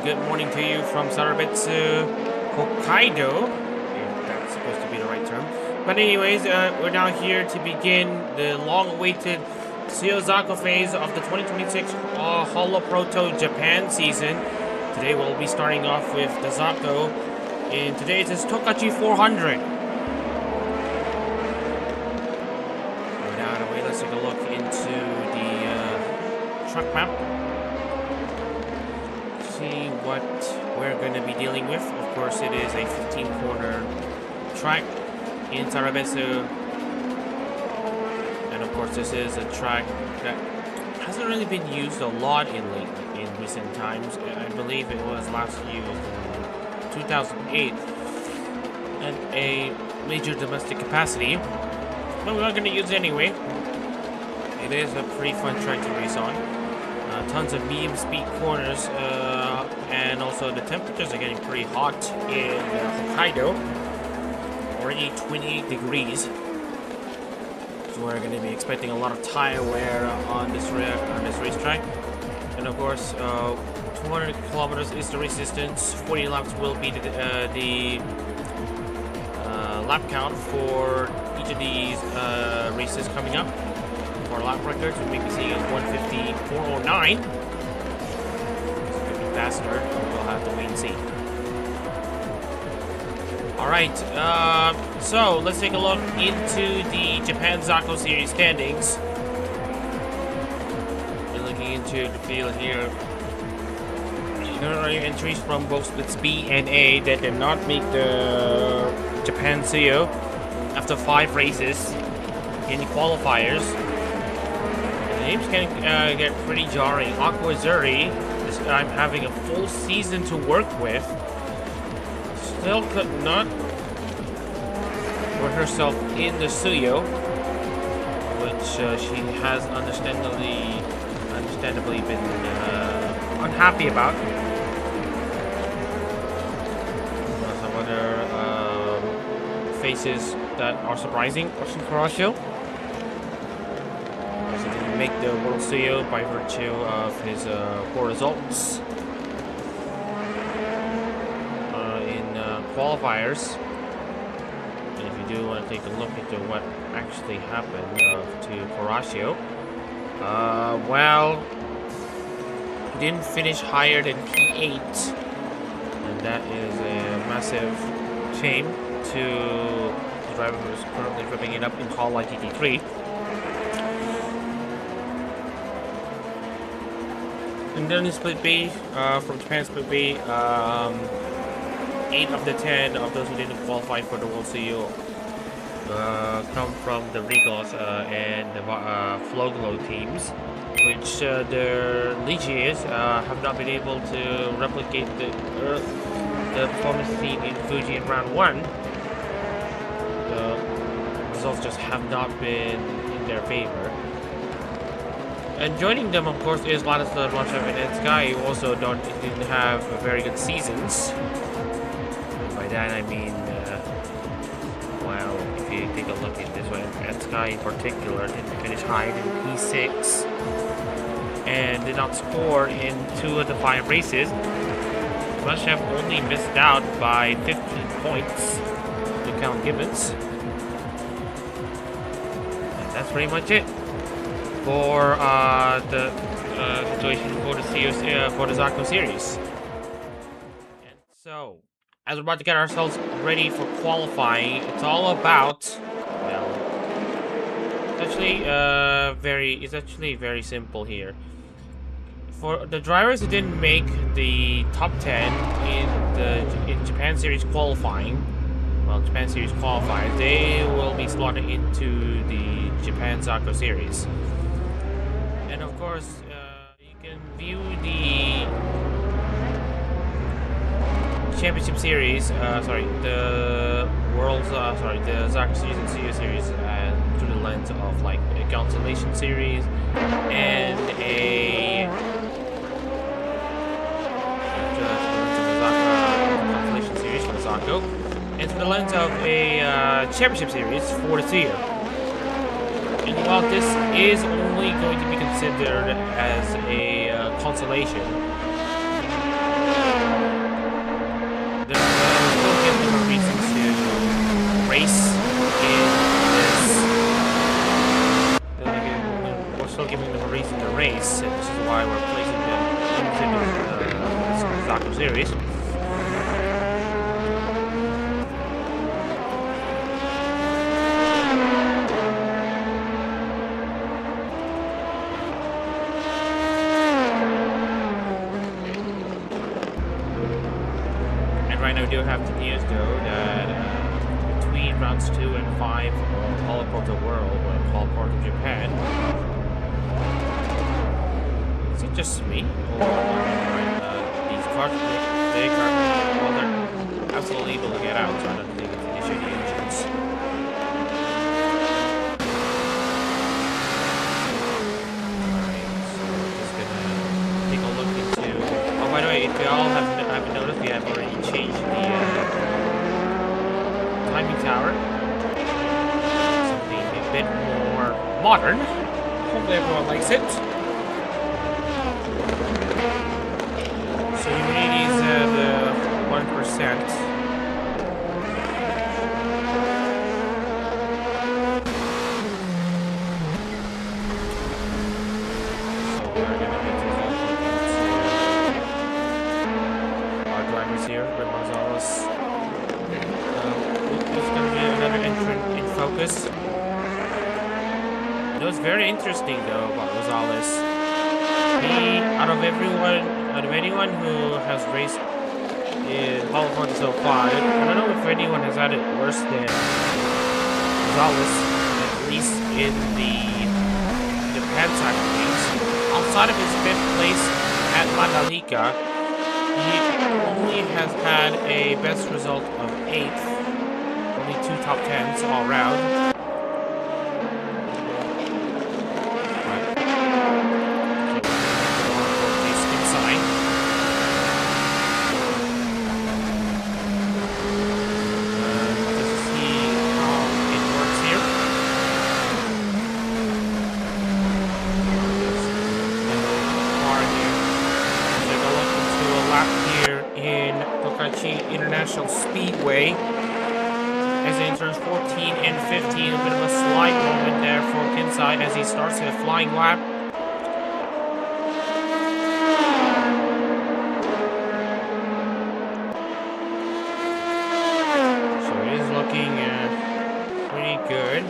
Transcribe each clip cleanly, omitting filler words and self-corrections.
good morning to you from Sarabetsu, Hokkaido, if that's supposed to be the right term. But anyways, we're now here to begin the long-awaited Tsuyo Zako phase of the 2026 HoloProto Japan season. Today we'll be starting off with the Zako, and today it is Tokachi 400. Without away, let's take a look into the track map. See what we're going to be dealing with. Of course, it is a 15-corner track in Sarabetsu, and of course this is a track that hasn't really been used a lot in recent times. I believe it was last used in 2008 at a major domestic capacity, but we're not going to use it anyway. It is a pretty fun track to race on. Tons of medium speed corners, and also the temperatures are getting pretty hot in Hokkaido. Already 28 degrees. So we're going to be expecting a lot of tire wear on this racetrack. And of course, 200 kilometers is the race distance. 40 laps will be the lap count for each of these races coming up. For lap records, we may be seeing 1:54.09. It's going to be faster. We'll have to wait and see. Alright, so let's take a look into the Japan Zako Series standings. We're looking into the field here. There are entries from both splits B and A that did not make the Japan Tsuyo after 5 races in the qualifiers. The names can get pretty jarring. Aqua Zuri, this time having a full season to work with, still could not put herself in the Tsuyo, which she has understandably been unhappy about. Some other faces that are surprising. Kurashio also didn't make the World Tsuyo by virtue of his poor results qualifiers. And if you do want to take a look into what actually happened to Kurashio, well, he didn't finish higher than P8, and that is a massive shame to the driver who is currently ripping it up in Call Light GT3. And then in Split B, from Japan Split B, 8 of the 10 of those who didn't qualify for the World Tsuyo come from the Regals and the Floglo teams, which the Ligiers have not been able to replicate the performance seen in Fuji in round 1. The results just have not been in their favor. And joining them, of course, is Ladislav Lonshev and Sky, who also didn't have very good seasons. By that I mean, well, if you take a look at this one, Sky in particular didn't finish higher than P6 and did not score in 2 of the 5 races. Lonshev only missed out by 15 points to count Gibbons. And that's pretty much it for the situation for the Zako series. And so, as we're about to get ourselves ready for qualifying, it's all about, well, it's actually very simple here. For the drivers who didn't make the top 10 in Japan Series qualifying, well, Japan Series qualifiers, they will be slotted into the Japan Zako Series. And of course, you can view the Championship Series, the Zako Series and Tsuyo Series through the lens of like a Constellation Series and a Constellation Series for the Zako, and through the lens of a Championship Series for the Tsuyo. And while this is only going to be considered as a consolation, race in this. We're still giving them a reason to race, and this is why we're placing them into the Zako series. Right now, we do have the news though that between rounds 2 and 5 of HoloProto World or HoloProto Japan, is it just me? Or these cars, they are absolutely able to get out, so I don't think it's an issue in the engines. Alright, so we're just gonna take a look into. Oh, by the way, if you all haven't noticed, we have already changed the timing tower. Something a bit more modern. Hopefully everyone likes it. So humidity is the 1%. So we're gonna get to here with Gonzalez. There's going to be another entrant in focus. It was very interesting though about Gonzalez. He, out of anyone who has raced in HoloProto so far, I don't know if anyone has had it worse than Gonzalez, at least in the Japan side of things. Outside of his 5th place at Mandalika, he only has had a best result of 8th, only 2 top 10s all round. Right. So he's inside. Just to see how it works here. Take a look into a lap here in Tokachi Speedway as he turns 14 and 15. A bit of a slight moment there for Kinsai as he starts a flying lap. So it is looking pretty good.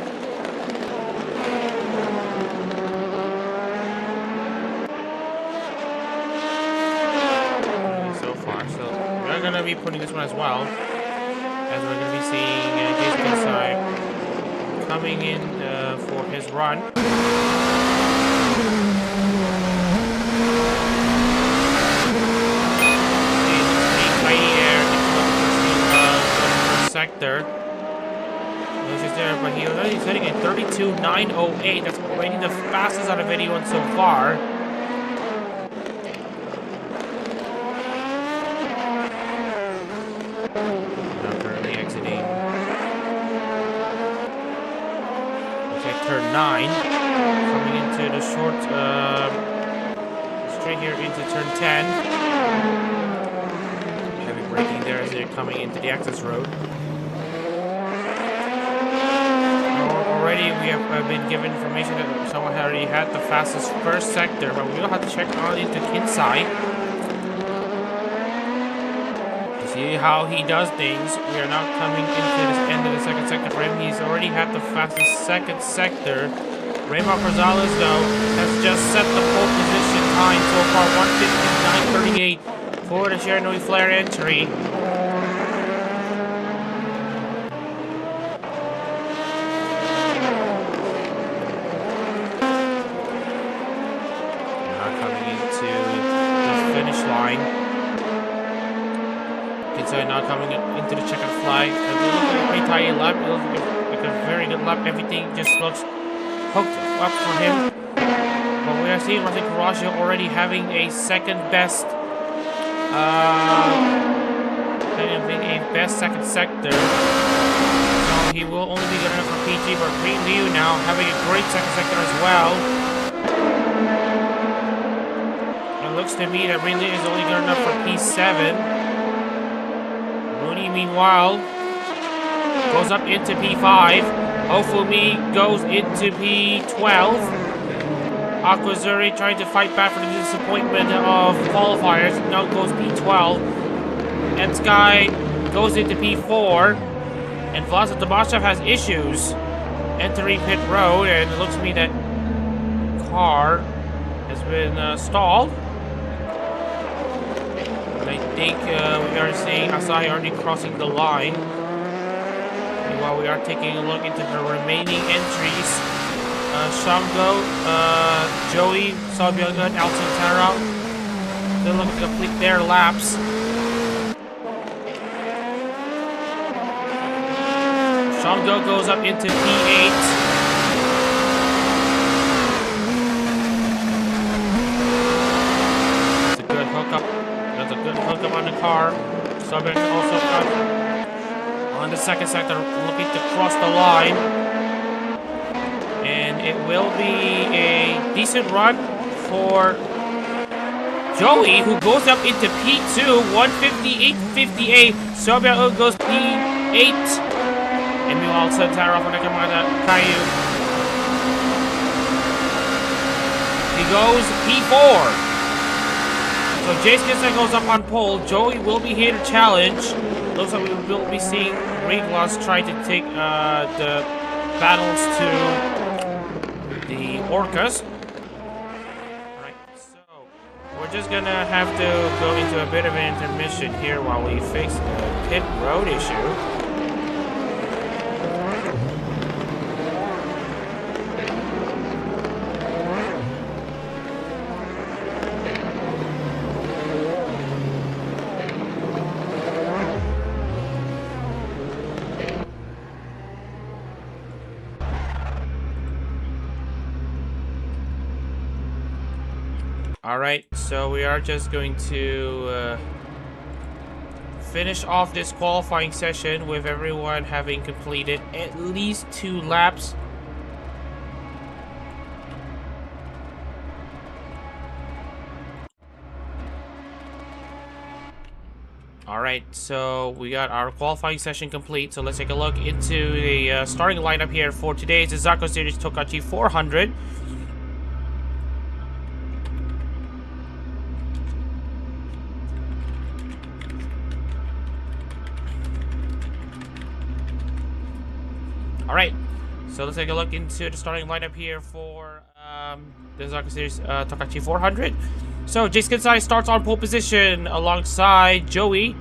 We're going to be putting this one as well, as we're going to be seeing Jason Kinsai coming in for his run. He's pretty tiny there into the first sector. He's there, but he's hitting a 32.908. That's already the fastest out of anyone so far. Turn 9, coming into the short, straight here into turn 10. Heavy braking there as they're coming into the access road. Already we have been given information that someone already had the fastest first sector, but we will have to check on into Kinsai to see how he does things. We are now coming into this end of the second sector for him. He's already had the fastest second sector. Raymond Gonzalez, though, has just set the pole position time so far, 1:59.38 for the Chernobyl Flare entry. Now coming into the finish line. Kinsai now coming into the checkered flag. It looks like a pretty tiny lap. It looks like a very good lap. Everything just looks hooked up for him. But we are seeing Martin Coraggio already having a second best, having a best second sector. So he will only be good enough for PG, but Green Liu now having a great second sector as well. It looks to me that Green Liu is only good enough for P7. Mooney, meanwhile, goes up into P5. Hofumi goes into P12. Aquazuri trying to fight back from the disappointment of qualifiers. Now goes P12. And Sky goes into P4. And Vlasa Tomashev has issues entering pit road. And it looks to me that car has been stalled. And I think we are seeing Asahi already crossing the line. And while we are taking a look into the remaining entries, Shango, Joey, Sobyagun, Alcantara, they look to complete their laps. Shango goes up into P8. That's a good hookup. That's a good hookup on the car. Sobyagun also on the second sector looking to cross the line. And it will be a decent run for Joey, who goes up into P2, 158.58. Sobyagun goes P8. And meanwhile, Santara for Nakamada Caillou. He goes P4. So Jace Kinsen goes up on pole. Joey will be here to challenge. Looks like we will be seeing Regloss try to take the battles to the Orcas. Alright, so we're just gonna have to go into a bit of an intermission here while we fix the pit road issue. Alright, so we are just going to finish off this qualifying session with everyone having completed at least 2 laps. Alright, so we got our qualifying session complete, so let's take a look into the starting lineup here for today's Zako Series Tokachi 400. Alright, so let's take a look into the starting lineup here for the Zako Series Tokachi 400. So, Jace Kinsai starts on pole position alongside Joey,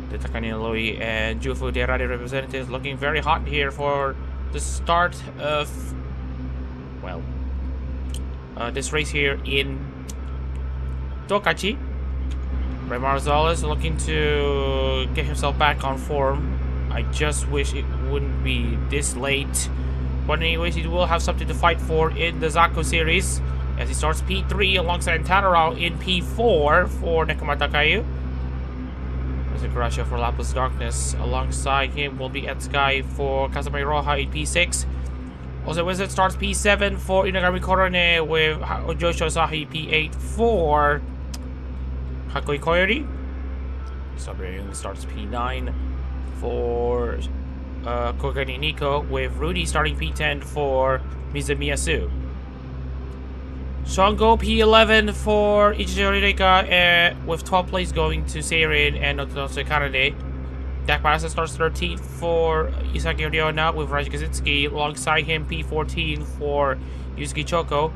the Takani Loi and Jufu Derade representatives, looking very hot here for the start of, well, this race here in Tokachi. Ray Marzales looking to get himself back on form. I just wish it wouldn't be this late. But anyways, he will have something to fight for in the Zako series as he starts P3 alongside Tanarao in P4 for Nakamata Caillou. There's a Garasha for Lapis Darkness. Alongside him will be Sky for Kazamai Roja in P6. Also, Wizard starts P7 for Inagami Korone with Josho Sahi P8 for Hakoi Koyori. Sabri starts P9 for Kogani Nico, with Rudy starting P10 for Mizamiyasu. Shango P11 for Ichijori Reika, with 12th place going to Seirin and Notonose Kanade. Dak Barasa starts 13th for Isaki Oriona with Raj Kaczynski. Alongside him, P14 for Yusuke Choko.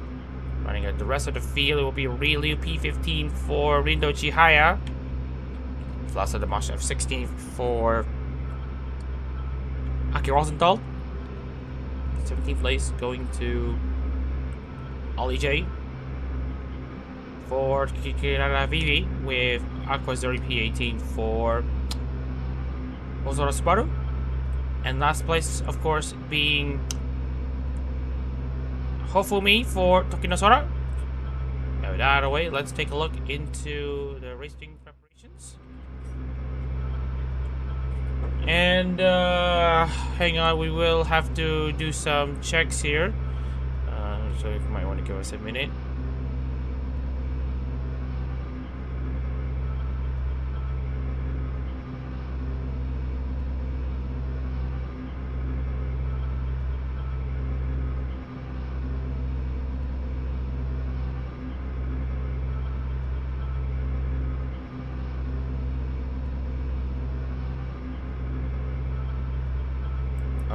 Running at the rest of the field, it will be Ryu P15 for Rindo Chihaya. Last of the match, F16 for Aki Rosenthal. 17th place going to Ollie J for Kikirara Vivi, with Aquazuri P18 for Ozora Subaru. And last place, of course, being Hofumi for Tokinosora. Now with that out of the way, let's take a look into the racing preparations. And hang on, we will have to do some checks here. So you might want to give us a minute.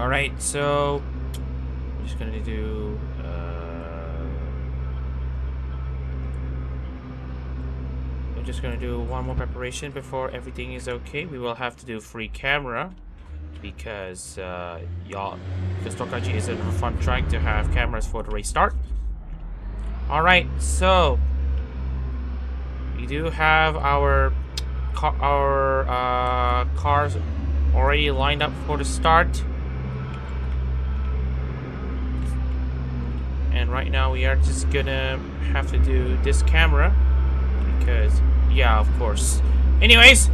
Alright, so I'm just gonna do we're just gonna do one more preparation before everything is okay. We will have to do free camera because Tokachi is in a fun track to have cameras for the race start. Alright, so we do have our cars already lined up for the start. And right now we are just gonna have to do this camera because, yeah, of course. Anyways,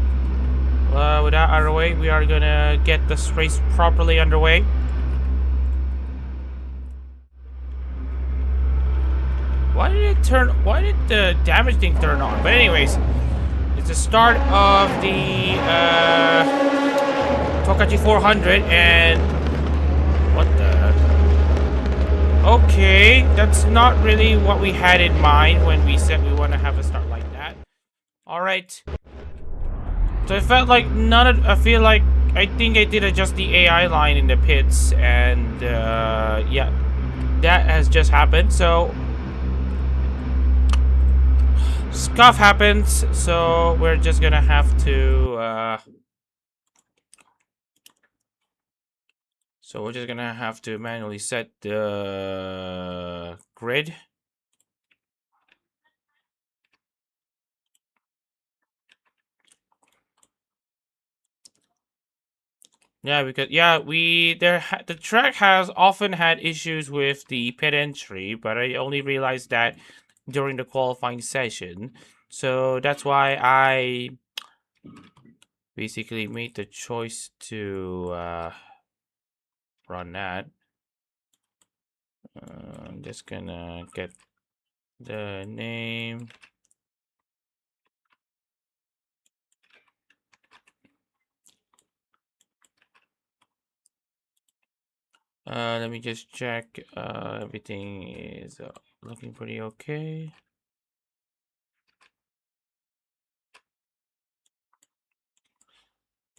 with that out of the way, we are gonna get this race properly underway. Why did the damage thing turn on? But anyways, it's the start of the Tokachi 400 and what the? Okay, that's not really what we had in mind when we said we want to have a start like that. All right. So it felt like I think I did adjust the AI line in the pits, and yeah, that has just happened. So scuff happens, so we're just gonna have to manually set the grid. Yeah, because the track has often had issues with the pit entry, but I only realized that during the qualifying session. So that's why I basically made the choice to run that. I'm just gonna get the name. Let me just check. Everything is looking pretty okay.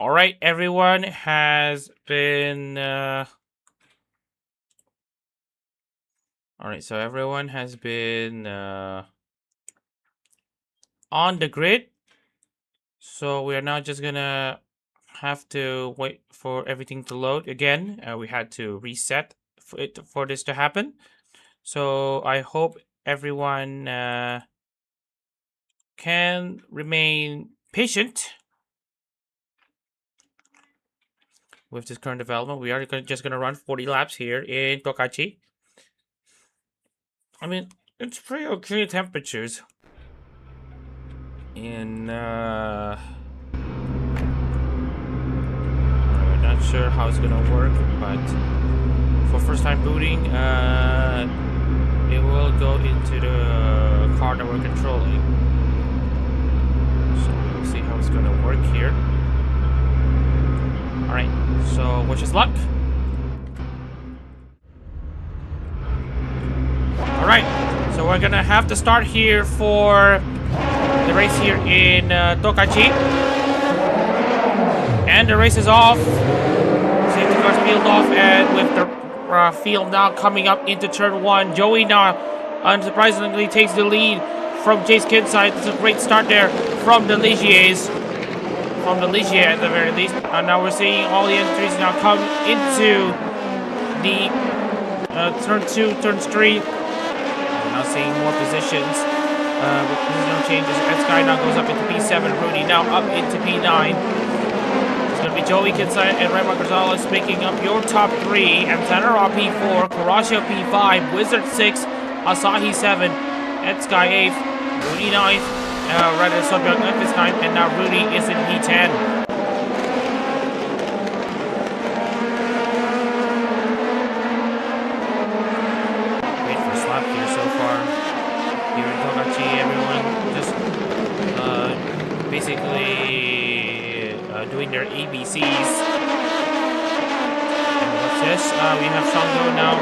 All right, everyone has been. All right, so everyone has been on the grid. So we are now just gonna have to wait for everything to load again. We had to reset for this to happen. So I hope everyone can remain patient with this current development. We are just gonna run 40 laps here in Tokachi. I mean, it's pretty okay temperatures. In I'm not sure how it's gonna work, but for first time booting, it will go into the car that we're controlling. So we'll see how it's gonna work here. Alright, so wish us luck. Alright, so we're gonna have to start here for the race here in Tokachi. And the race is off. Safety cars peeled off, and with the field now coming up into turn 1, Joey now unsurprisingly takes the lead from Jace Kinside. It's a great start there from the Ligiers. From the Ligier at the very least. And now we're seeing all the entries now come into the turn 2, turn 3. We're now seeing more positions. Positional changes. Sky now goes up into P7. Rudy now up into P9. It's going to be Joey Kinside and Raymond Gonzalez making up your top 3. And Tanara P4, Karasha P5, Wizard 6, Asahi 7, Sky 8th, Rudy 9th, Ryder Subject this time, and now Rudy is in P10. Great first lap here so far. Here in Tokachi, everyone just basically doing their ABCs. And what's this? We have Shango now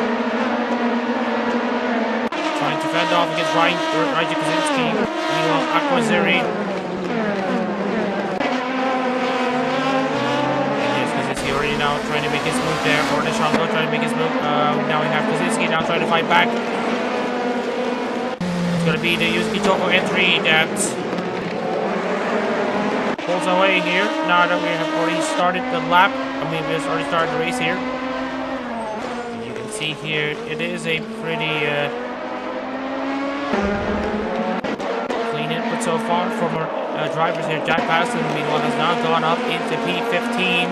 trying to fend off against Raja Kaczynski. Meanwhile, Aquazeri. And here's Kaczynski already now trying to make his move there. Or Shango trying to make his move. Now we have Kaczynski now trying to fight back. It's going to be the Yusuke Toko entry that pulls away here. Now that we have already started the lap. We've already started the race here. You can see here, it is a pretty clean input so far from our drivers here. Jack Paston, meanwhile, has now gone up into P15,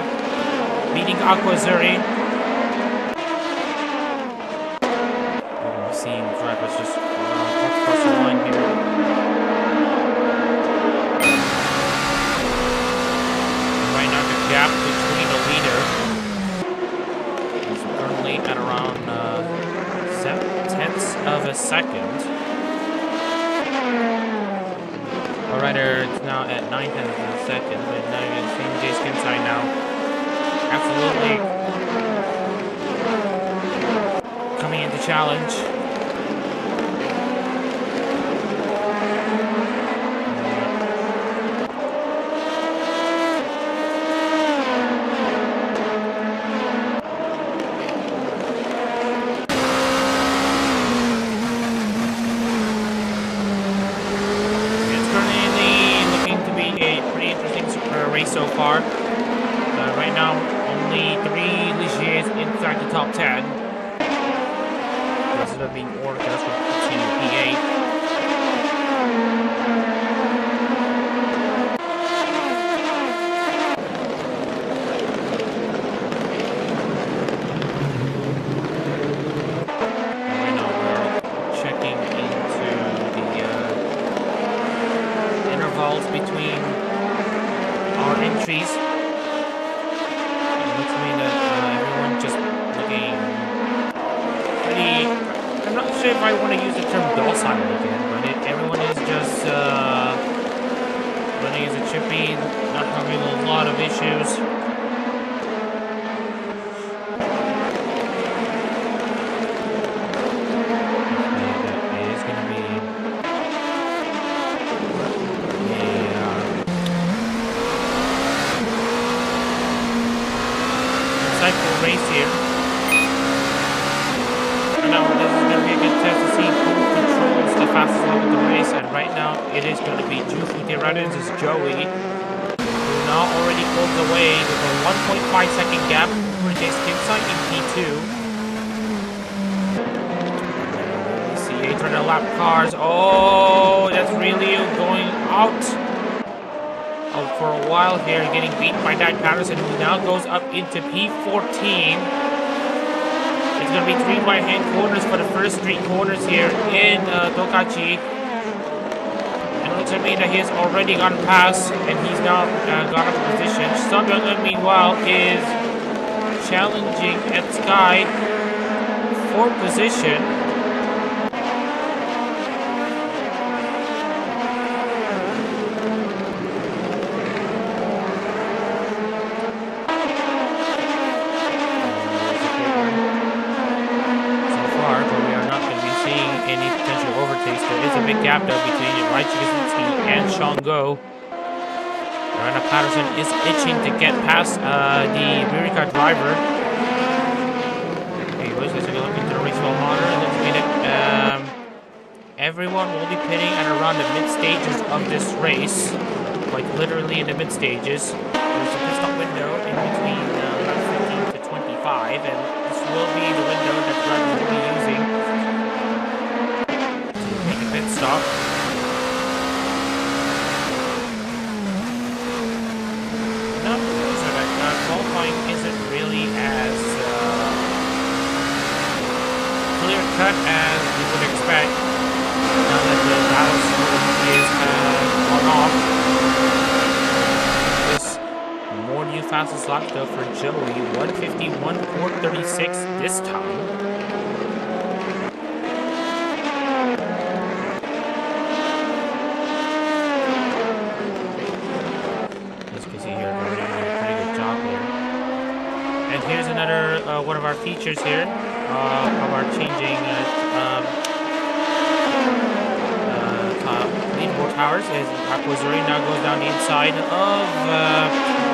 beating Aquazuri. We're seeing drivers just walk across the line here. And right now, the gap between the leader is currently at around 7/10 of a second. Rider it's now at 9/10 of a second, but now you're seeing Jay Skinside now. Absolutely coming into challenge. So far. Right now, only 3 Ligiers inside the top 10. Instead of being ordered from P8. Right now, we're checking into the intervals between our entries. It looks to me that everyone just looking pretty. I'm not sure if I want to use the term docile again, but everyone is just running as a chippy, not having a lot of issues. It is going to be. Race here. And now this is going to be a good test to see who controls the fastest lap of the race. And right now it is going to be Jufu Tirades is Joey, who now already pulls away with a 1.5 second gap for Jay Skinside in P2. We see 800 lap cars. Oh, that's really going out. For a while here, getting beaten by Jack Patterson, who now goes up into P14. It's going to be 3 right-hand corners for the first 3 corners here in Tokachi. And it looks to me that he has already gotten past, and he's now got up a position. Sunderland, meanwhile, is challenging at Sky for position. Gap though between Kaczynski and Shango. Miranda Patterson is itching to get past the Murica driver. Anyways, let's take a look into the race well monitor. Let's get it. Everyone will be pitting at around the mid stages of this race, like literally in the mid stages. There's a pit stop window in between 15 to 25, and this will be the window that the driver will be using. Pit stop. No, so that qualifying isn't really as clear cut as you would expect. Now that the battle is gone off. This more new fastest lap though for Joey, 151.436 this time. Here's another one of our features here of our changing leaderboard towers. As Aquazuri now goes down the inside of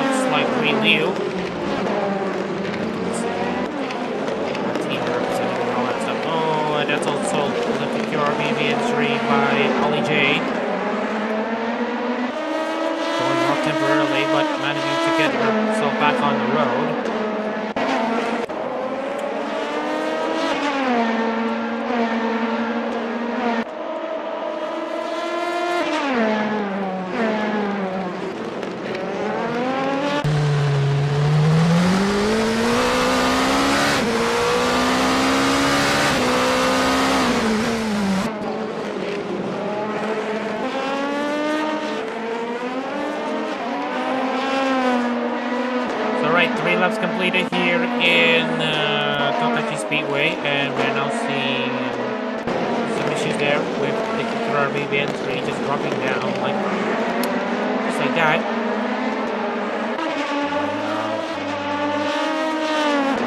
looks like Wei Liu. temporarily, but managing to get herself back on the road. Three laps completed here in Tokachi Speedway, and we're now seeing some issues there with the Ferrari BN3 just dropping down just like that.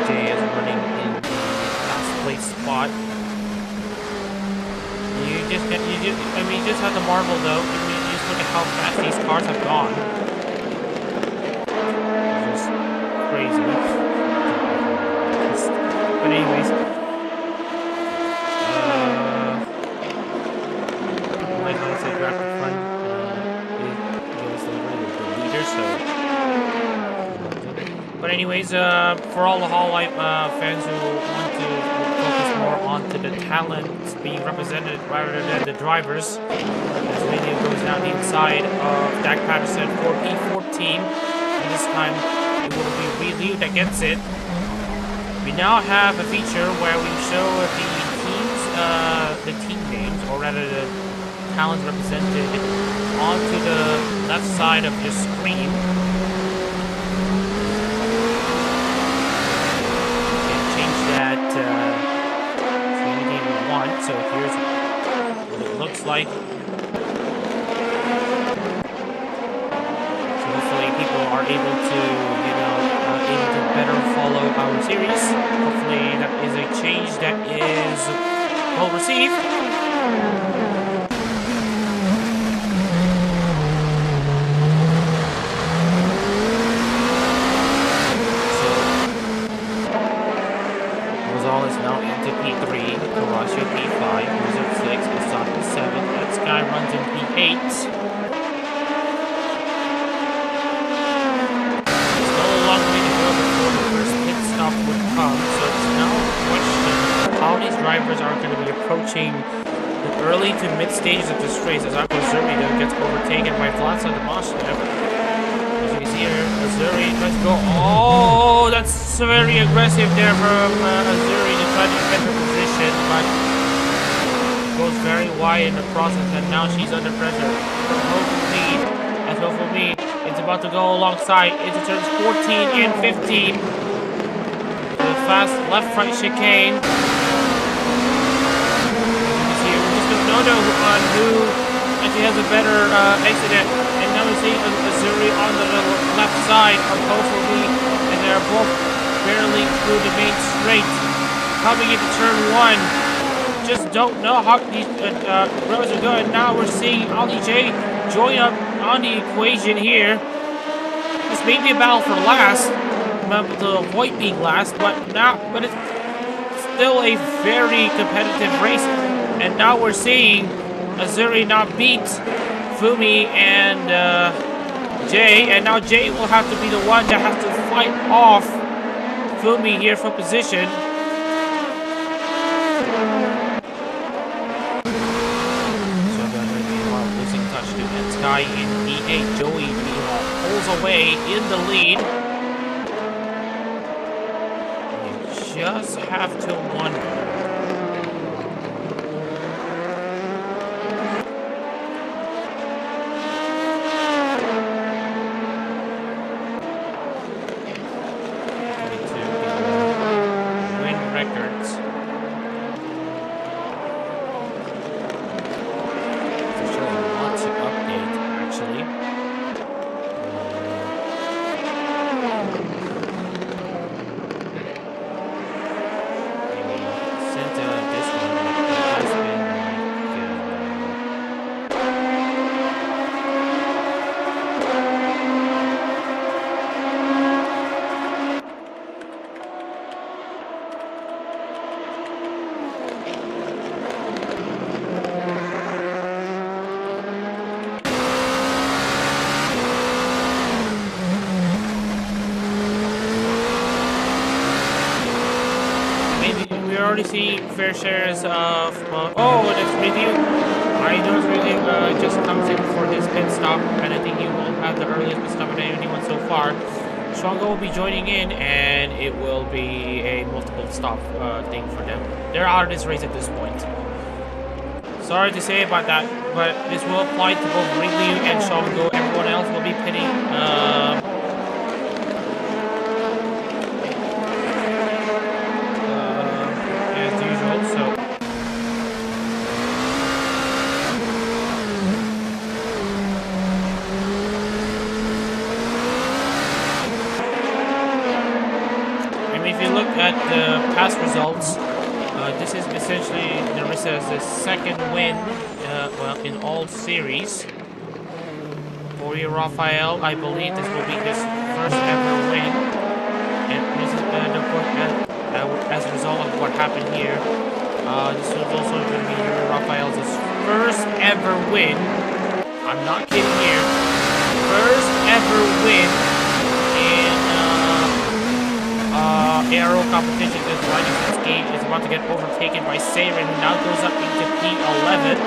Jay is running in the last place spot. You just have to marvel though. I mean, you just look at how fast these cars have gone. Crazy. But anyways, like also grab the front, it goes the leader, so. But anyways, for all the HoloLive fans who want to focus more onto the talents being represented rather than the drivers, this video goes down the inside of Dak Patterson 4P14, and this time it will be Ryu that gets it. We now have a feature where we show the team names, or rather the talents represented, onto the left side of your screen. You can change that to anything you want. So here's what it looks like. So hopefully people are able to better follow our series. Hopefully that is a change that is well received. So Rosal is now into P3, Kawashio P5, Wizard 6, Osaka 7, that Sky runs in P8. Would come, so it's now a question how these drivers are going to be approaching the early to mid stages of this race as Zako gets overtaken by Vlasa Demashnev. As you can see here, Azuri tries to go. Oh, that's very aggressive there from Azuri to try to defend her position, but goes very wide in the process, and now she's under pressure. Hopefully, as well for me, it's about to go alongside into turns 14 and 15. Fast left-right chicane. As you can see, we just don't know on who actually has a better exit. And now we see Azuri on the left side of Kofubi, and they're both barely through the main straight. Coming into turn 1. Just don't know how these roads are going. Now we're seeing Ali J join up on the equation here. This may be a battle for last. To avoid being last, but it's still a very competitive race, and now we're seeing Azuri not beat Fumi and Jay, and now Jay will have to be the one that has to fight off Fumi here for position. So they're going to be losing touch to Sky in E8. Joey pulls away in the lead. Just have to wonder. To win records. There's actually a lot to update, actually. already see fair shares of. Oh, this review. I don't really just comes in for his pit stop, and I think he will have the earliest pit stop of anyone so far. Shuango will be joining in, and it will be a multiple stop thing for them. They're out of this race at this point. Sorry to say about that, but this will apply to both Ringlyu and Shuango. Everyone else will be pitting. As usual, so. If you look at the past results, this is essentially Narissa's second win, well, in all series. For Rafael, I believe this will be his first ever win. And this is, as a result of what happened here, this is also going to be Rafael's first ever win. I'm not kidding here. First ever win in ARO competition. This Riding Sense gate is about to get overtaken by Seiren, who now goes up into P11.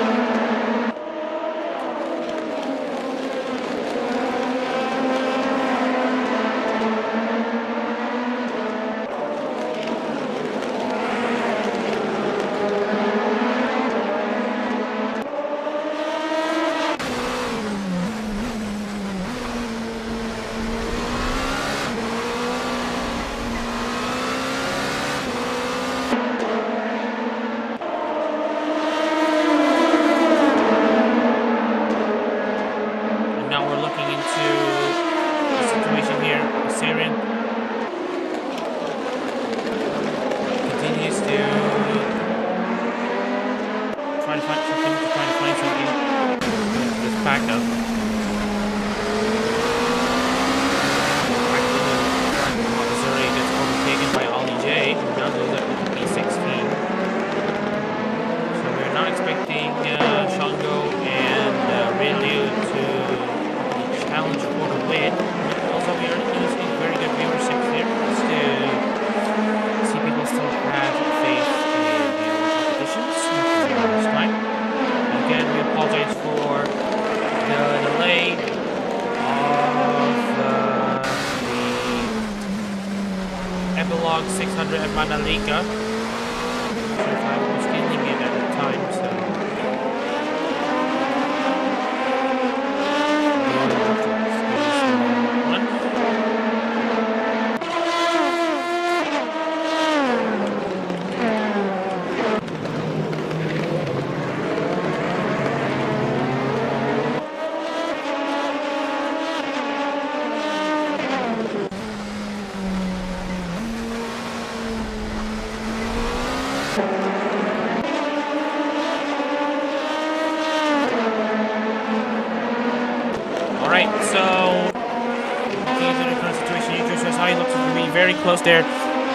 Close there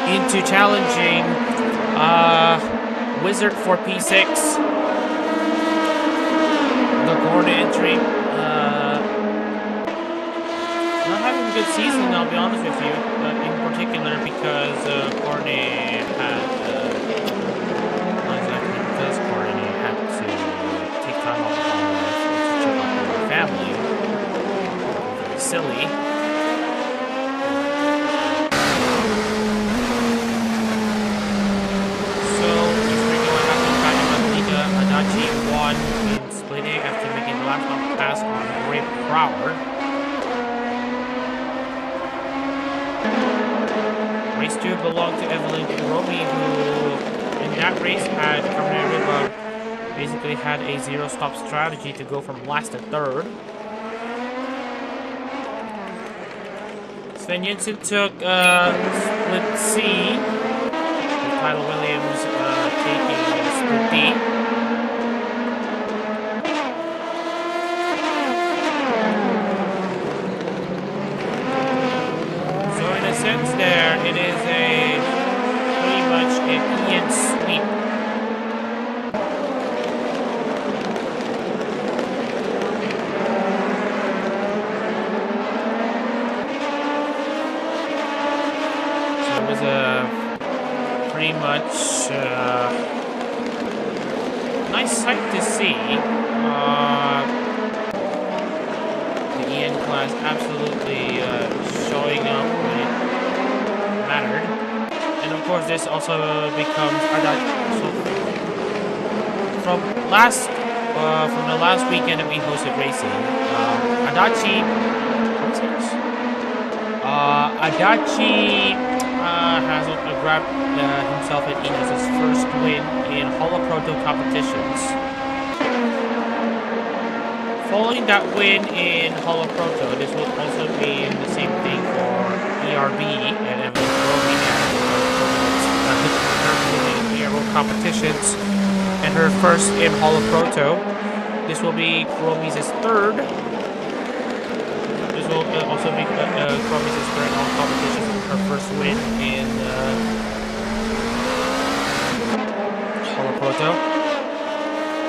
into challenging Wizard for P6. The corner entry. Not having a good season, I'll be honest with you, in particular because Cornet had to take time off to check out her family. Very silly. Won in Split A after making the last lap pass on Rip Brower. Race 2 belonged to Evelyn Kuromi, who in that race had basically had a zero-stop strategy to go from last to third. Sven Jensen took Split C, with Tyler Williams taking Split D. There, it is pretty much an Ian sweep. So it was a pretty much nice sight to see. The EN class absolutely showing up when it mattered. And of course, this also becomes Adachi. So from the last weekend that we hosted racing, Adachi has grabbed himself and Inez's first win in HoloProto competitions. Following that win in HoloProto, this will also be the same thing for ERB and Evan Romy in ARO competitions and her first in HoloProto. This will be Kuromy's third. This will also be Kuromy's third in all competitions. Her first win in HoloProto.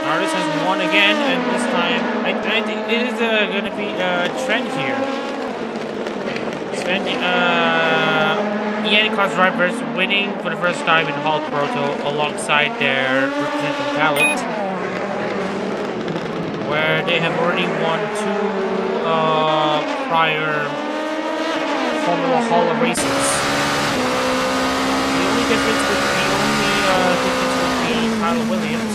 Artist has won again, and this time I think it is going to be a trend here. EN class drivers winning for the first time in HoloProto alongside their representative talent, where they have already won 2 prior Formula Holo races. The only difference would be Kyle Williams.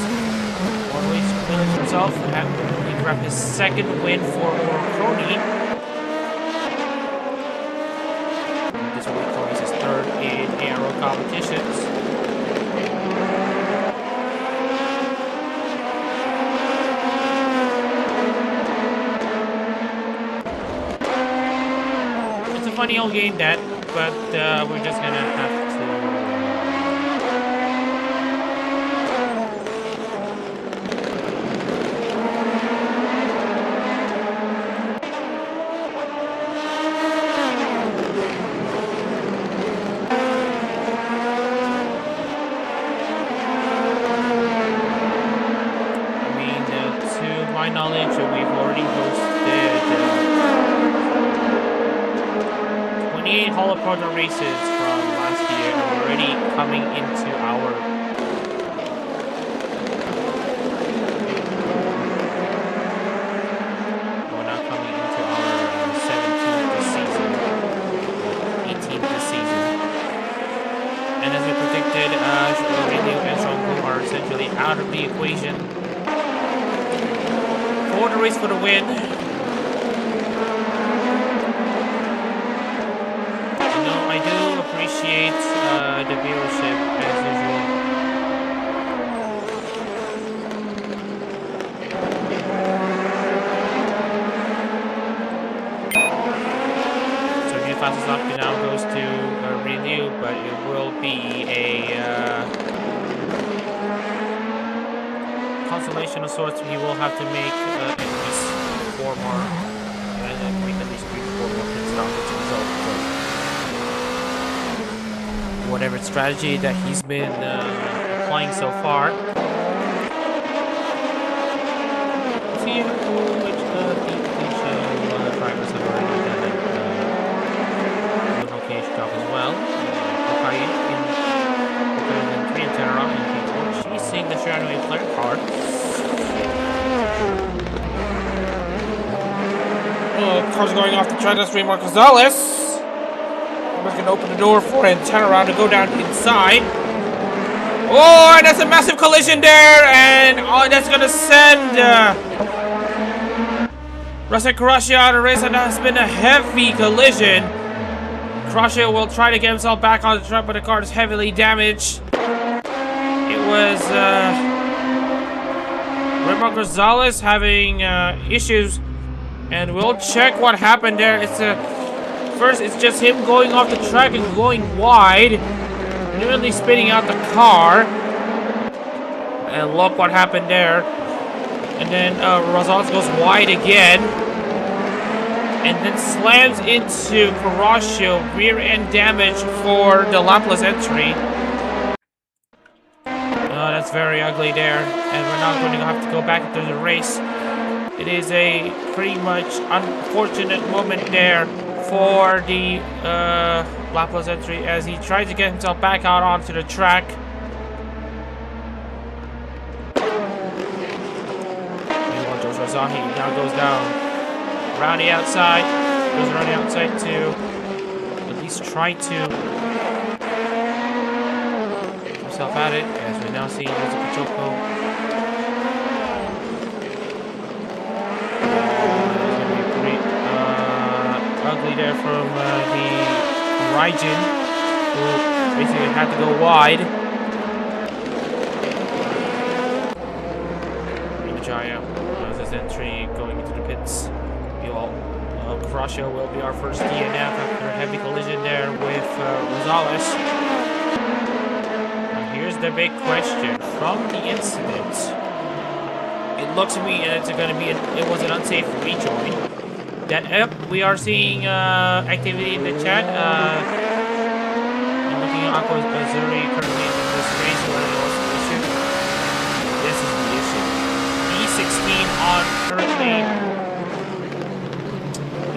Williams himself he grabbed his second win for Crony. This will be Crony's third in ARO competitions. It's a funny old game, that, but we're just gonna have to. Knowledge, we've already hosted 28 HoloProto races from last year, and we're already coming into our our 17th season, 18th season, and as we predicted, Ryu and Zako are essentially out of the equation. For the race for the win. I do appreciate the viewership as usual. So the fastest lap now goes to Ryu, but it will be a consolation of sorts. He will have to make at least 4 more, make at least 3 to 4 more pit stops as a result. So whatever strategy that he's been applying so far. See which drivers have already done it. Okay, job as well. Tokachi in 3 and 10 around. She's seeing the Shadowy Flare card. Car's going off the track. That's Raymar Gonzalez. We're going to open the door for an antenna round to go down inside. Oh, and that's a massive collision there. And that's going to send Russell Kurashio out of the race. And that's been a heavy collision. Kurashio will try to get himself back on the track, but the car is heavily damaged. It was Raymar Gonzalez having issues. And we'll check what happened there. First, it's just him going off the track and going wide, nearly spinning out the car. And look what happened there. And then Rosales goes wide again, and then slams into Kurashio, rear end damage for the lapless entry. That's very ugly there, and we're not going to have to go back into the race. It is a pretty much unfortunate moment there for the lapless entry as he tried to get himself back out onto the track. Azahi now goes down. Around the outside. Goes around the outside to at least try to get himself at it, as we now see Zako. Ugly there from the Raijin, who basically had to go wide. Jaya as his entry going into the pits. Crusher will be our first DNF after a heavy collision there with Rosales. Now here's the big question from the incident. It looks to me and it's going to be it was an unsafe rejoin. That we are seeing activity in the chat. I'm looking at Aqua Azuri currently in this race. What was the issue? This is the issue. E16 on currently.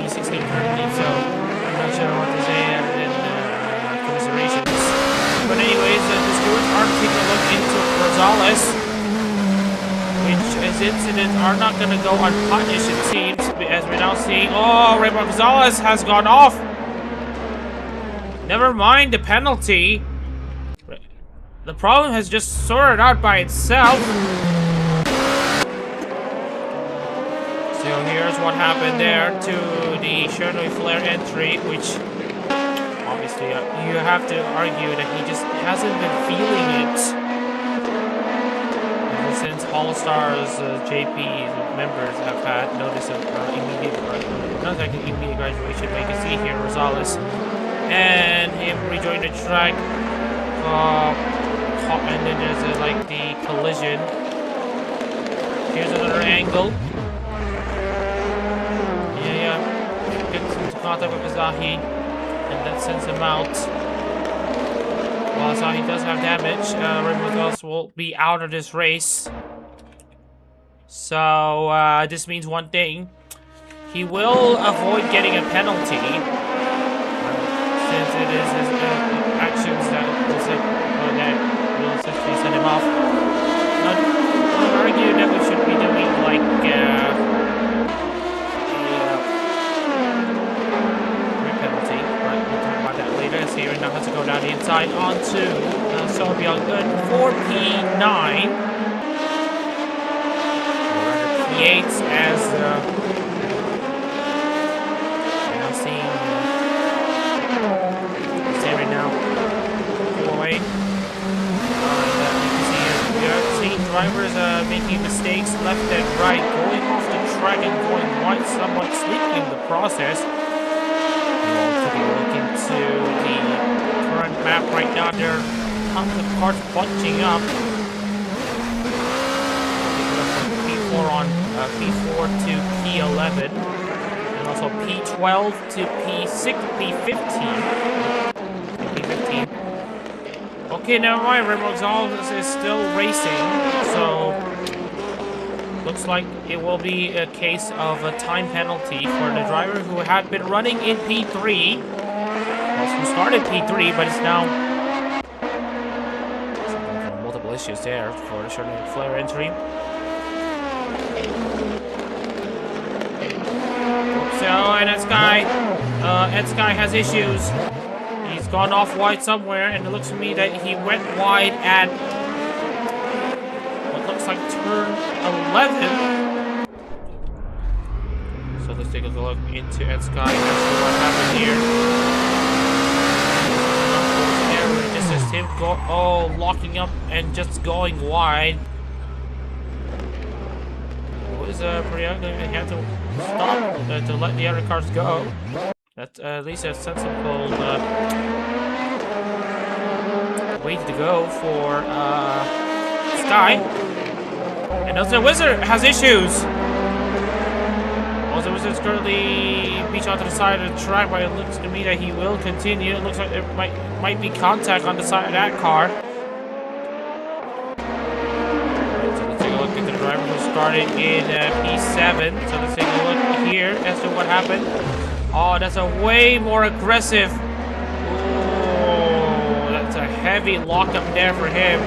E16 currently, so I'm not sure what to say other than commiserations. But anyways, the stewards are taking a look into Rosales, which as incidents are not going to go unpunished, it seems, as we're now seeing. Oh, Raymond Gonzalez has gone off. Never mind the penalty. The problem has just sorted out by itself. So here's what happened there to the Chardonnay Flare entry, which obviously you have to argue that he just hasn't been feeling it. Since All Stars JP members have had notice of immediate graduation, we can see here Rosales and him rejoin the track, and then there's like the collision. Here's another angle. Gets into contact with Azahi, and that sends him out. While Azahi does have damage, Raymond will be out of this race. So this means one thing: he will avoid getting a penalty, since it is his actions that will essentially send him off. I would argue that we should be doing like here now has to go down the inside onto Sobyong. Good for P9. P8 as now seeing Sarah now pull away. You can see we are seeing drivers making mistakes left and right, going off the track and going wide, somewhat sleeping in the process. Taking a look into the current map right now, there are tons of cars bunching up. P4 on P4 to P11, and also P12 to P6, P15. Okay, never mind. Raymond Gonzalez is still racing, so looks like it will be a case of a time penalty for the driver who had been running in P3. Well, who started P3, but is now multiple issues there for the Chardonnay Flare entry. So, and Sky has issues. He's gone off wide somewhere, and it looks to me that he went wide at like turn 11. So let's take a look into Ed Sky and see what happened here. Just as him locking up and just going wide. Was pretty ugly. He had to stop to let the other cars go. That's at least a sensible way to go for Sky. And also the Wizard has issues. Also, the Wizard's currently beached onto the side of the track, but it looks to me that he will continue. It looks like there might be contact on the side of that car. So let's take a look at the driver who started in P7. So let's take a look here as to what happened. Oh, that's a way more aggressive. Oh, that's a heavy lockup there for him.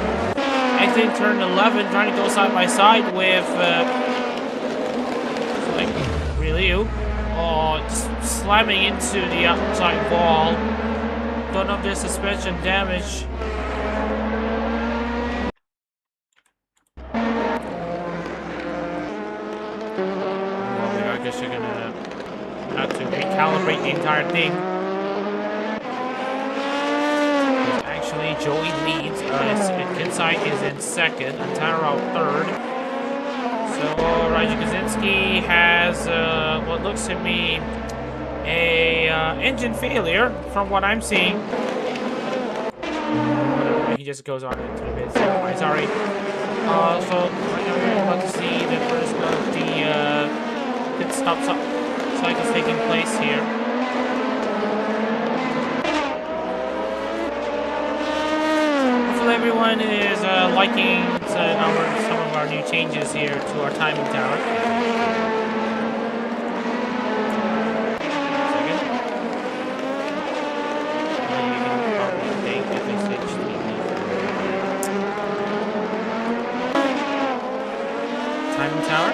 I think turn 11, trying to go side by side with Like, really? Oh, just slamming into the outside wall. Don't know if there's suspension damage. Well, I guess you're gonna have to recalibrate the entire thing. Actually, Joey leads. Kinsai is in second, and Taro third. So Raiju Kaczynski has what looks to be a engine failure from what I'm seeing. He just goes on into the mid. Sorry. So right now we're about to see the first of the pit stop cycles taking place here. Hopefully everyone is liking some of our new changes here to our timing tower. Timing tower.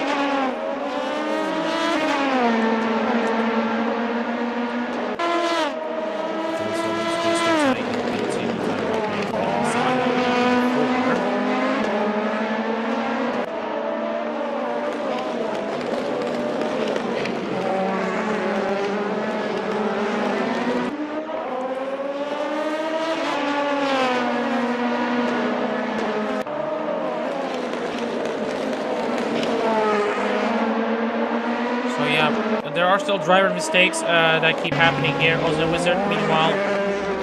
There are still driver mistakes that keep happening here. Also, Wizard, meanwhile,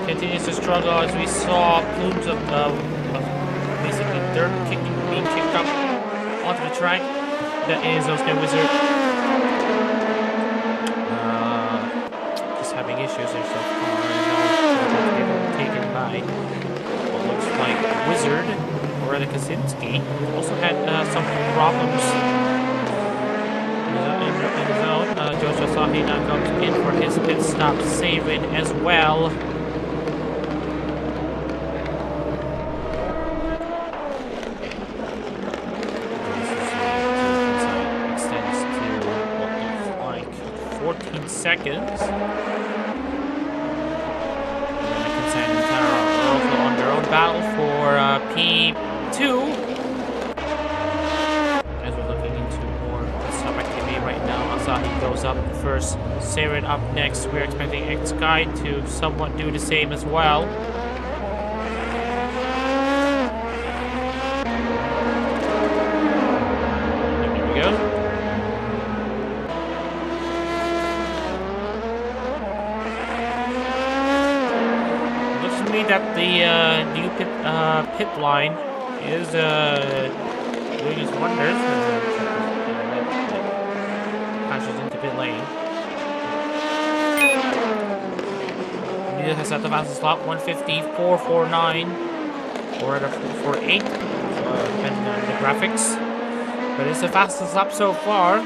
continues to struggle as we saw plumes of basically dirt being kicked up onto the track. That is Oscar Wizard. Just having issues there so far. Now taken by what looks like Wizard, or rather Kaczynski, also had some problems. In the zone, Joshua Sahi now comes in for his pit stop saving as well. Extends to what looks like 14 seconds. Kinsai and Taro are also on their own battle for P2. Asahi goes up first, Saren up next. We're expecting X-Guy to somewhat do the same as well. There we go. Looks to me that the new pit line is doing its wonders. Into pit lane. He has set the fastest lap 154.49 or at a 4.48 depending on the graphics, but it's the fastest lap so far.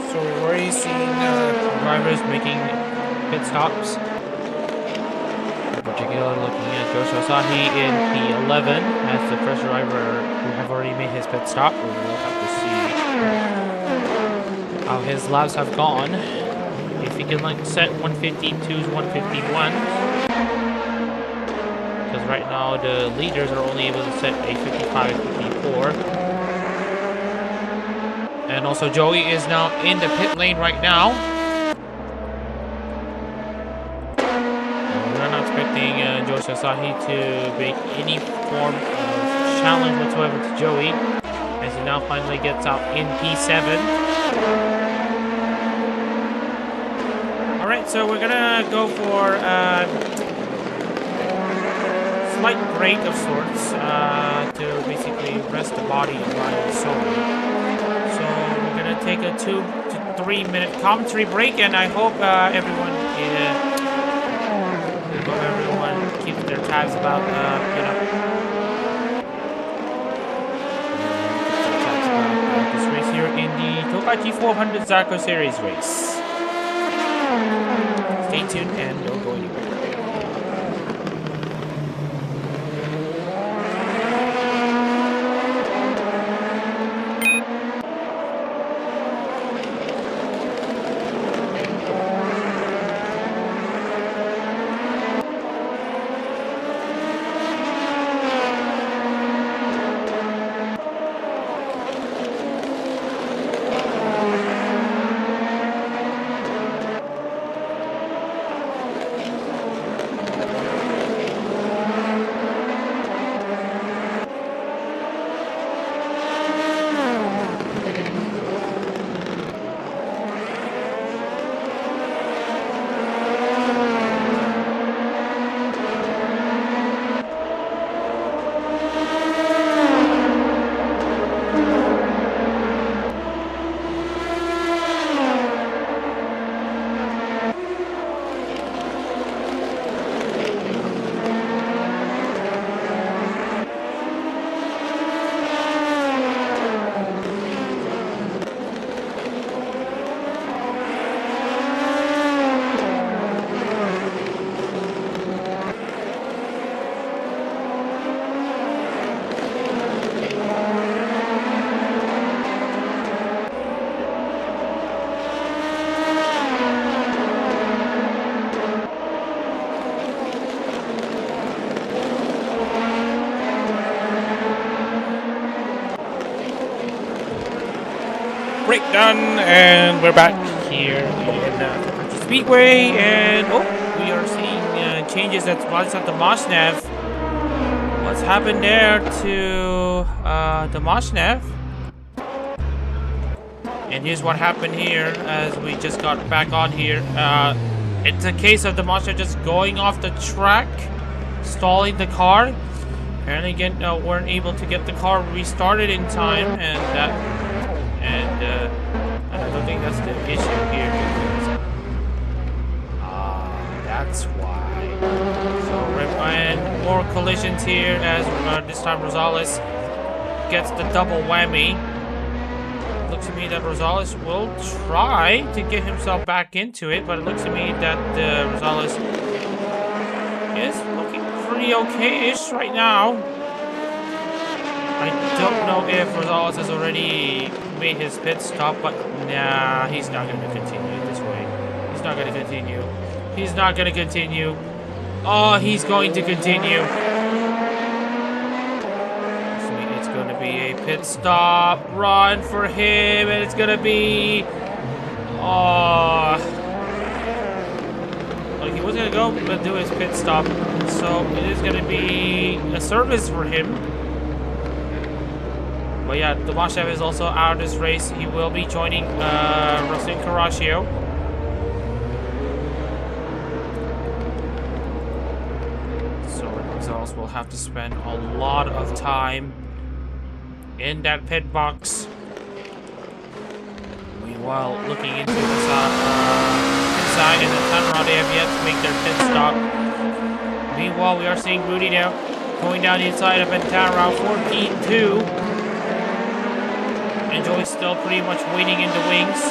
So we're already seeing drivers making pit stops. Particularly looking at Joshua Asahi in P11 as the first driver who have already made his pit stop. We will have to see how his laps have gone. If he can set 152s, 151. Because right now the leaders are only able to set a 55, 54. And also Joey is now in the pit lane right now. Joshua Asahi to make any form of challenge whatsoever to Joey as he now finally gets out in P7. Alright, so we're gonna go for a slight break of sorts to basically rest the body and mind and soul. So we're gonna take a 2 to 3 minute commentary break, and I hope everyone keeps their tabs about, this race here in the Tokachi 400 Zako Series race. Stay tuned and break done, and we're back here in Tokachi Speedway, and we are seeing changes at the Moshnev. What's happened there to the Moshnev? And here's what happened here as we just got back on here. It's a case of the Moshnev just going off the track, stalling the car. Apparently, again, weren't able to get the car restarted in time, and I don't think that's the issue here. That's why. So, and more collisions here as this time Rosales gets the double whammy. Looks to me that Rosales will try to get himself back into it, but it looks to me that Rosales is looking pretty okay-ish right now. I don't know if Rosales has already made his pit stop, but nah, he's not going to continue this way. He's not going to continue. He's not going to continue. Oh, he's going to continue. It's going to be a pit stop run for him, and it's going to be... Oh... He was going to go and do his pit stop, so it is going to be a service for him. But yeah, Tomashev is also out of this race. He will be joining Rustin Caraccio. So Gonzalez will have to spend a lot of time in that pit box. Meanwhile, looking into this inside in the turnaround, they have yet to make their pit stop. Meanwhile, we are seeing Rudy now going down the inside of turnaround 14-2. And Joey's still pretty much waiting in the wings.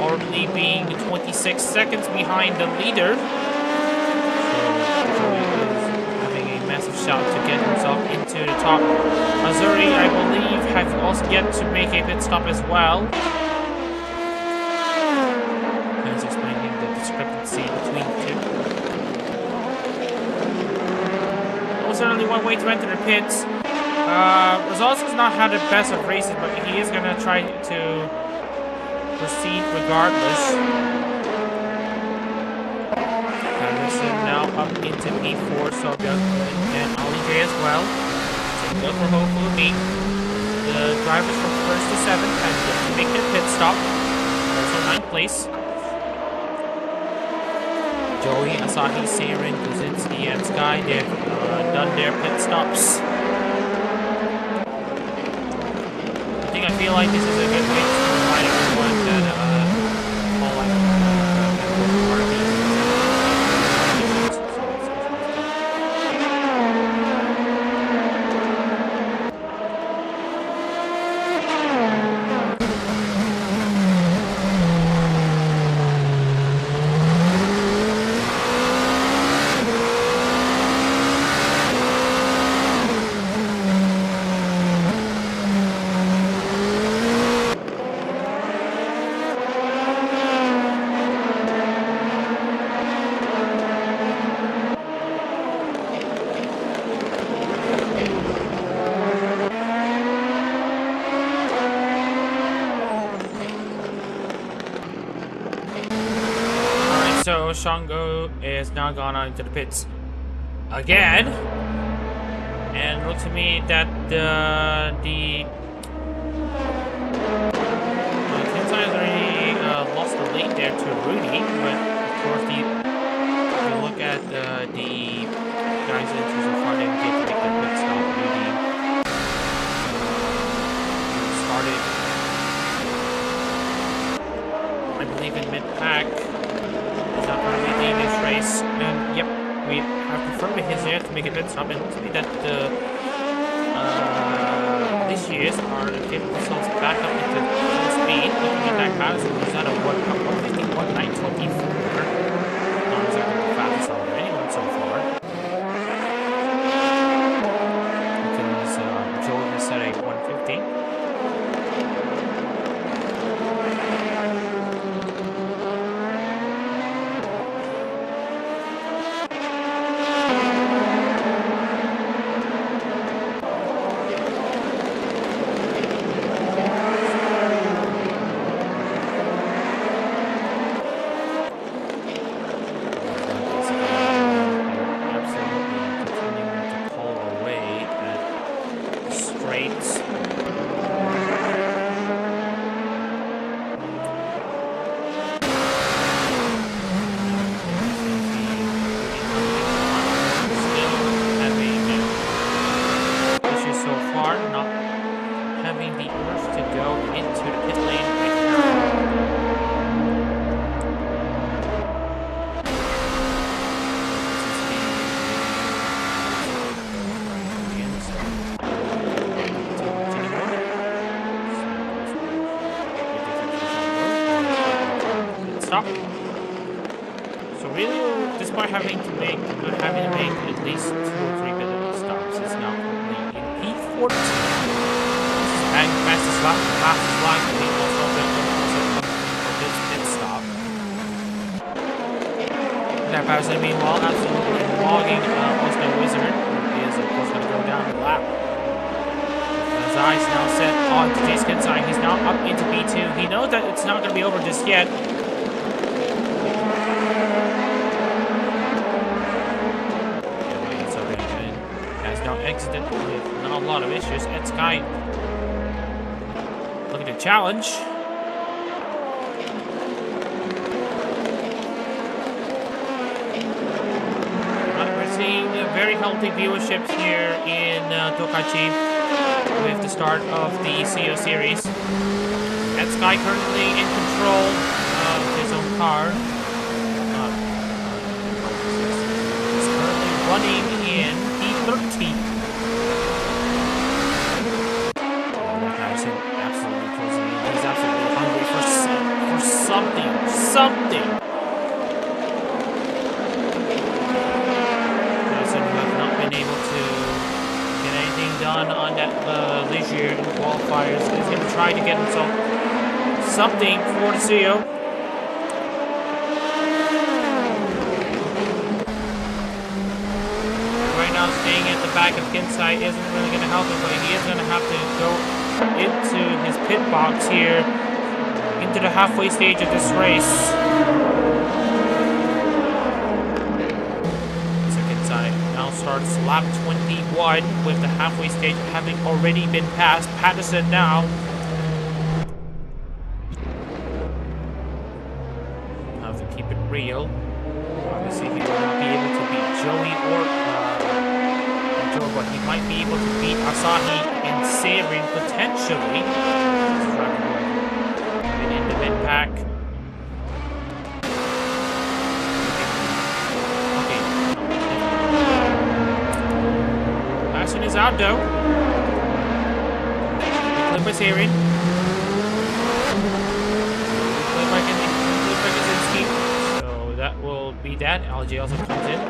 Only being 26 seconds behind the leader. So Joey is having a massive shot to get himself into the top. Missouri, I believe, have also yet to make a pit stop as well. He's explaining the discrepancy between the two. Well, certainly one way to enter the pits. Rosales has not had the best of races, but he is going to try to proceed regardless. Henderson now up into P4, so good. And Ollie J as well. So good for hopefully me. The drivers from 1st to 7th have yet to make their pit stop. Also 9th place. Joey, Asahi, Seirin, Kuzinski, and Sky, they've done their pit stops. I feel like this is a good way to remind everyone that all So Shango is now gone on into the pits again, and it looks to me that the Tensai has already lost the lead there to Rudy, but of course if you look at the guys in so far, they didn't get to make the pit stop. Rudy started, I believe, in mid-pack. Not going to be leading this race, and yep, we have confirmed his here to make a pit stop. It looks to me that these years are getting themselves back up into full speed. Looking at that car, so he's at a 151.924. Not exactly the fastest out of anyone so far. Because Joey has set a 150. despite having to make at least 2 or 3 pit stops, is now currently in P14. And fastest lap, he also for this pit stop. That person, meanwhile, absolutely logging almost no wizard. He is, of course, going to go down the lap. His eyes now set on today's skin side. He's now up into P2. He knows that it's not going to be over just yet. Has now exited with not a lot of issues. Ed Sky looking to challenge. We're seeing very healthy viewerships here in Tokachi with the start of the Tsuyo series. Ed Sky currently in control of his own car. He's currently running in P13. Absolutely closing in. He's absolutely hungry for something. Person who have not been able to get anything done on that leisure in qualifiers is going to try to get himself something for Tsuyo. Right now, staying at the back of Kinsai isn't really going to help him, but he is going to have to go into his pit box here, into the halfway stage of this race. So Kinsai now starts lap 21 with the halfway stage having already been passed. Patterson now. Have to keep it real. Obviously, he will not be able to beat Joey or but he might be able to beat Asahi and Seirin potentially. In the mid pack. Okay. Passion is out though. Clip by Seirin. Clip by Kaczynski. So that will be that. LG also comes in.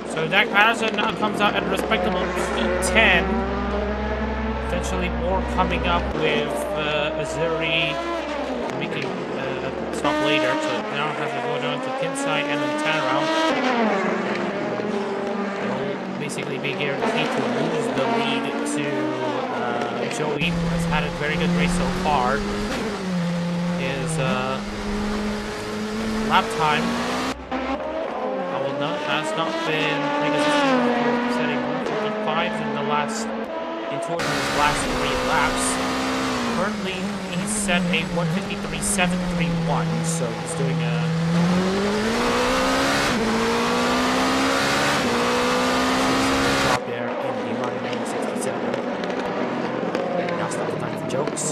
So Dak Patterson now comes out at a respectable P10. Potentially more coming up with Azuri making a stop later. So now has to go down to Kinsai and then turn around. Will basically be guaranteed to lose the lead to Joey, who has had a very good race so far. His lap time has not been setting 145 in the last in total his last 3 laps. Currently he's set a 153.731, so he's doing a drop there in the line 67. Now stop the time for jokes.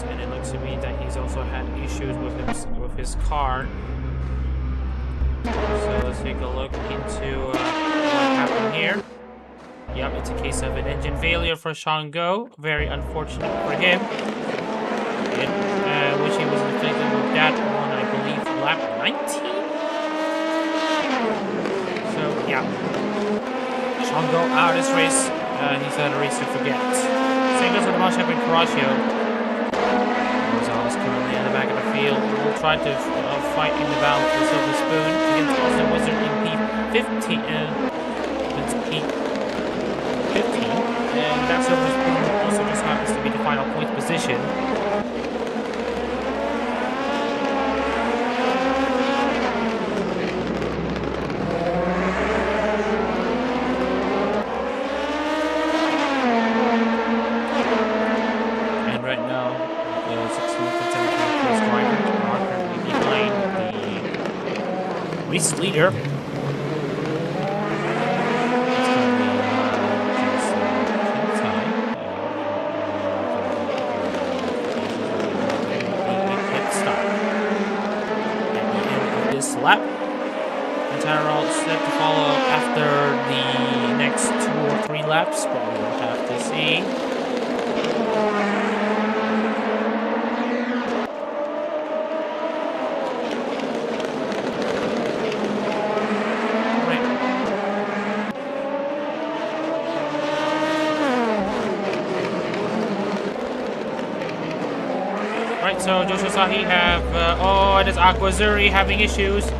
And it looks to me that he's also had issues with his car. So let's take a look into what happened here. Yep, it's a case of an engine failure for Shango. Very unfortunate for him. Which he was inflicted with that on, I believe, lap 19. So yeah, Shango out of this race. He's had a race to forget. Same goes with the Marsh and Caraccio. Currently in the back of the field, will try to fight in the battle for the Silver Spoon against Austin Wizard in P15. It's P15, and that Silver Spoon also just happens to be the final point position. And right now, race leader. set to follow after the next 2 or 3 laps, but we will have to see. Right, so Joshua Sahi have, oh, it is Aquazuri having issues.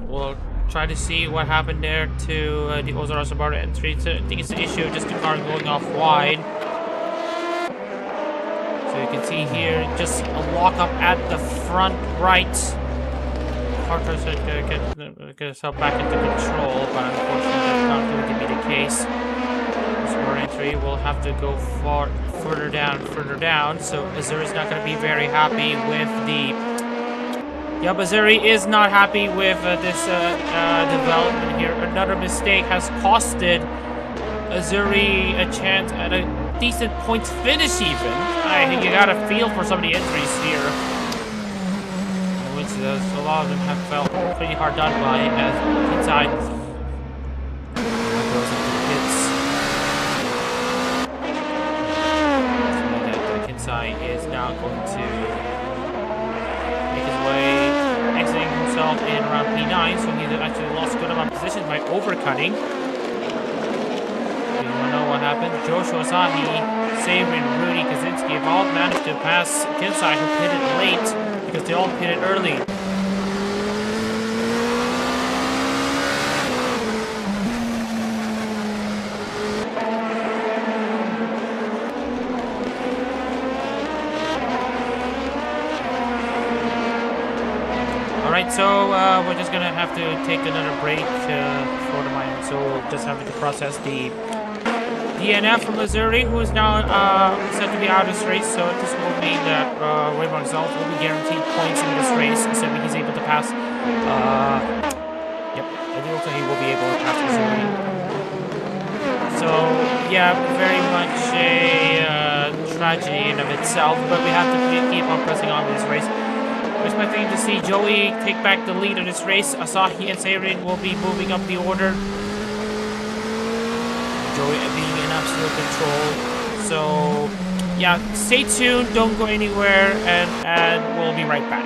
We'll try to see what happened there to the Ozora Subaru entry. So I think it's an issue of just the car going off wide. So you can see here just a lockup at the front right. Car tries to get itself back into control, but unfortunately that's not going to be the case. Subaru entry will have to go further down. So Azuri's not going to be very happy with the. Yeah, Azuri is not happy with this development here. Another mistake has costed Azuri a chance at a decent points finish even. I think you got a feel for some of the entries here. Which a lot of them have felt pretty hard done by as inside goes into the pits. So that Kinsai is now going to make his way, exiting himself in around P9, so he's actually lost a good amount of positions by overcutting. You wanna know what happened? Joshua Asahi, Sabin, Rudy, Kaczynski have all managed to pass Kinsai, who pitted late because they all pitted early. Alright, so we're just gonna have to take another break for the moment, so we'll just have to process the DNF from Missouri, who is now set to be out of this race, so this will mean that Raymond Gonzalez will be guaranteed points in this race, assuming he's able to pass. Yep, I do also he will be able to pass Missouri. So, yeah, very much a tragedy in of itself, but we have to keep on pressing on with this race. We're expecting to see Joey take back the lead in this race. Asahi and Seirin will be moving up the order. Joey being in absolute control. So, yeah, stay tuned, don't go anywhere, and we'll be right back.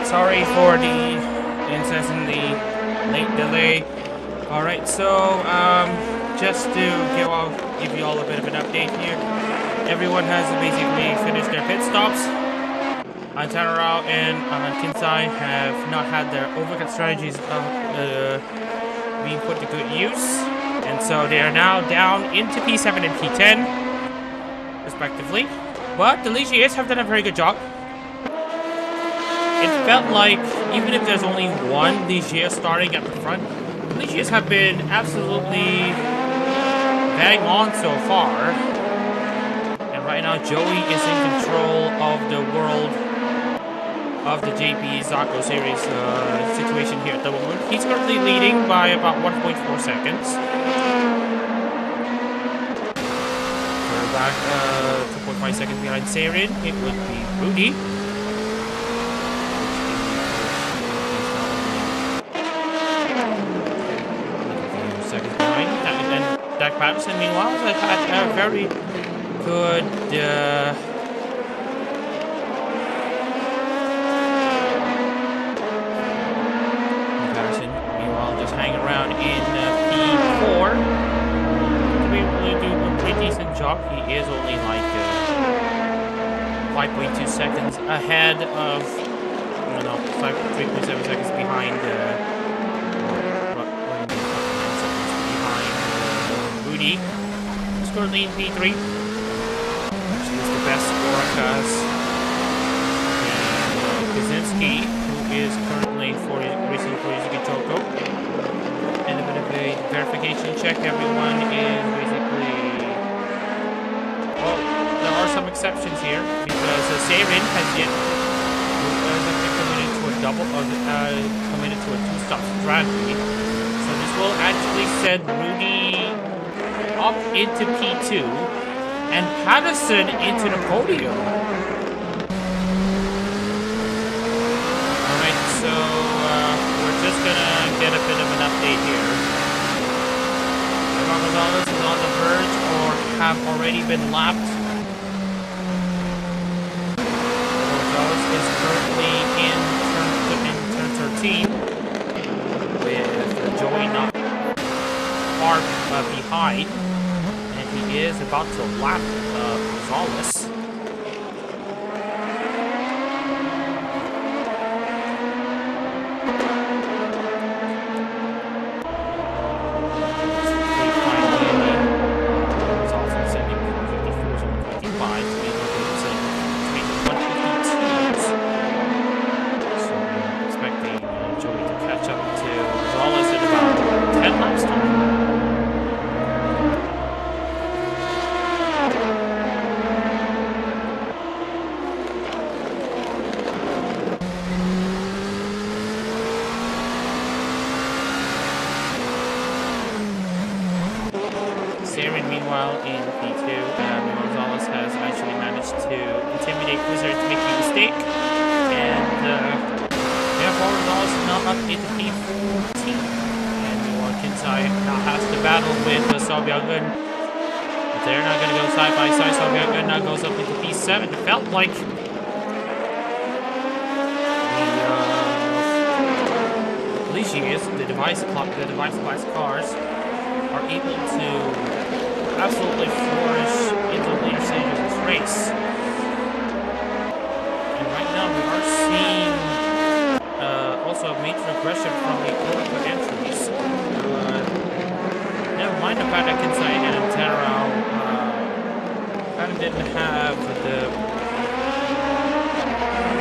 sorry for the incessantly late delay. Alright, so just to give you all a bit of an update here. Everyone has basically finished their pit stops. Tanarao and Kinsai have not had their overcut strategies being put to good use. And so they are now down into P7 and P10, respectively. But the Ligiers have done a very good job. It felt like, even if there's only one Ligier starting at the front, the Ligiers have been absolutely bang on so far. And right now, Joey is in control of the world of the JP Zako series situation here at the moment. He's currently leading by about 1.4 seconds. We're back 2.5 seconds behind Seirin. It would be Rudy. Seconds behind. And Dak Patterson, meanwhile, has had a very good hanging around in P4 to be able to do a pretty decent job. He is only like 5.2 seconds ahead of, 3.7 seconds behind Rudy, who's currently in P3. She is the best scorer class. Kaczynski, who is currently racing for Yuzuki Choko. And a bit of a verification check. Everyone is basically... Well, there are some exceptions here because Seirin has yet committed to a double or committed to a two-stop strategy. So this will actually send Rudy up into P2 and Patterson into the podium. Alright, so we're just gonna get a bit of an update here. Gonzalez is on the verge or have already been lapped. Gonzalez is currently in turn 13 with Joey not far behind, and he is about to lap Gonzalez. Meanwhile, in P2, Gonzalez has actually managed to intimidate Wizard to make a mistake, and therefore Gonzalez is now up into P14. And meanwhile, Kinsai now has to battle with Sobyagun. But they're not going to go side by side. Sobyagun now goes up into P7. It felt like the Ligiers, the device class cars, are able to absolutely flourish into the later stages of this race. And right now we are seeing also a major regression from the overcut entries. Never mind the fact that Kinsai and Tanarao kind of didn't have the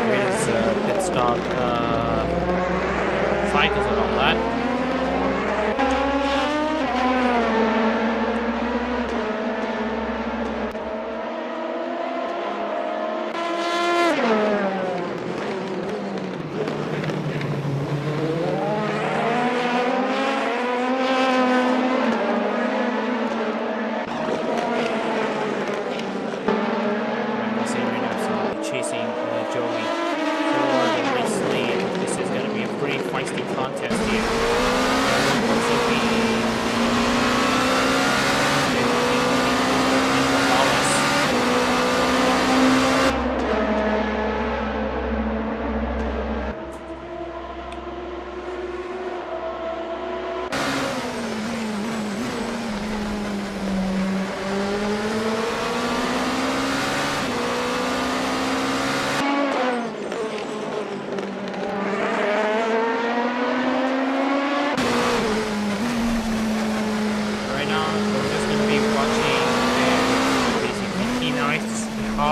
greatest pit stop cycles and all that. Joey for the race lead. This is going to be a pretty feisty contest here.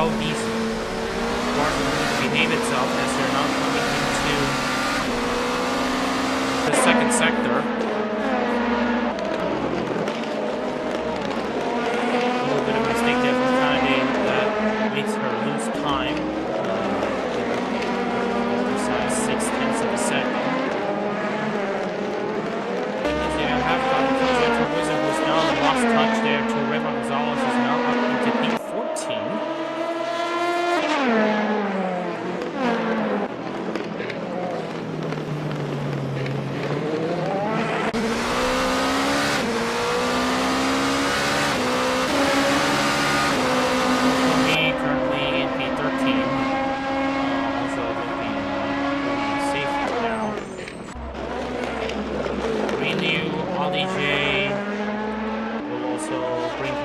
how these cars will behave itself as they're not coming into the second sector. A little bit of a mistake there from Kanade that makes her lose time. Precise 6/10 of a second. Now lost touch there to Raymond Gonzalez is now up into P14. Currently in P13. Also looking safe now. Renew, Ollie J. So bring him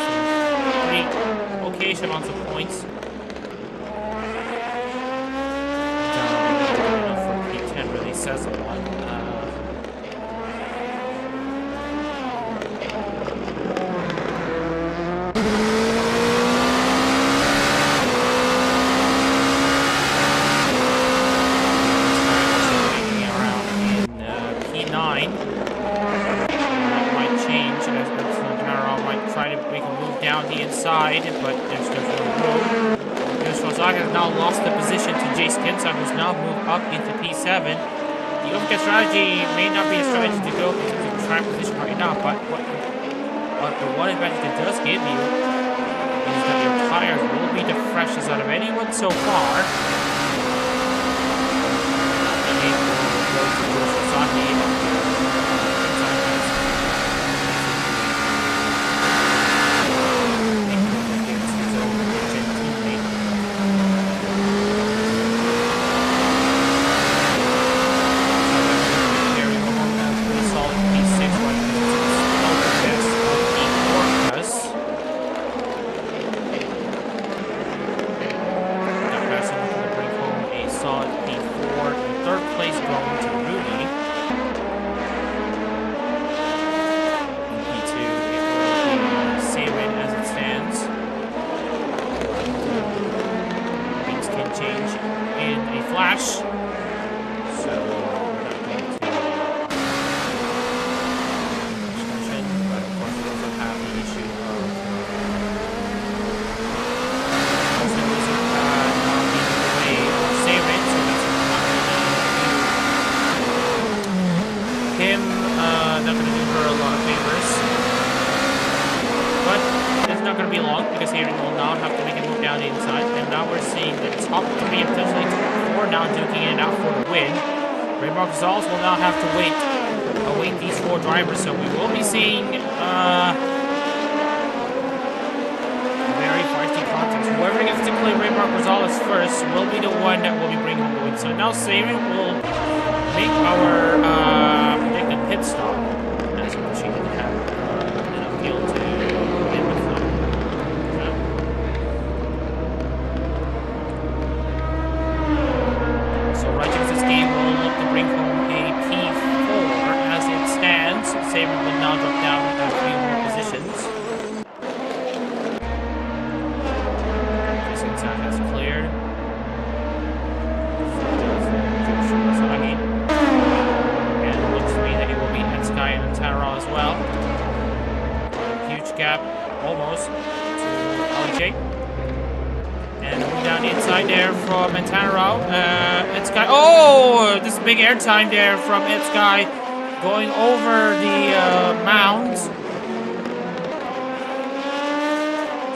some pretty okay amounts of points. Enough for P10 really says a lot. Around in P9. Try to make a move down the inside, but there's no room. Zako has now lost the position to Jace Kinson, who's now moved up into P7. The overcut strategy may not be a strategy to go into the track position right now, but the one advantage it does give you is that your tires will be the freshest out of anyone so far. Gonzalez will now have to await these four drivers, so we will be seeing very feisty contest. Whoever gets to play Raymond Gonzalez first will be the one that will be bringing home the win. So now Saban will make our predicted pit stop. That's what she didn't have enough fuel to win with them. So right into this game will look to bring home a P4 as it stands. Saban will now drop down a few more positions. This inside has cleared. And it looks to me that he will be at Sky and Taro as well. Huge gap, almost, to LJ. And moving down the inside there from Taro. Sky. Oh, this big airtime there from Sky going over the mounds.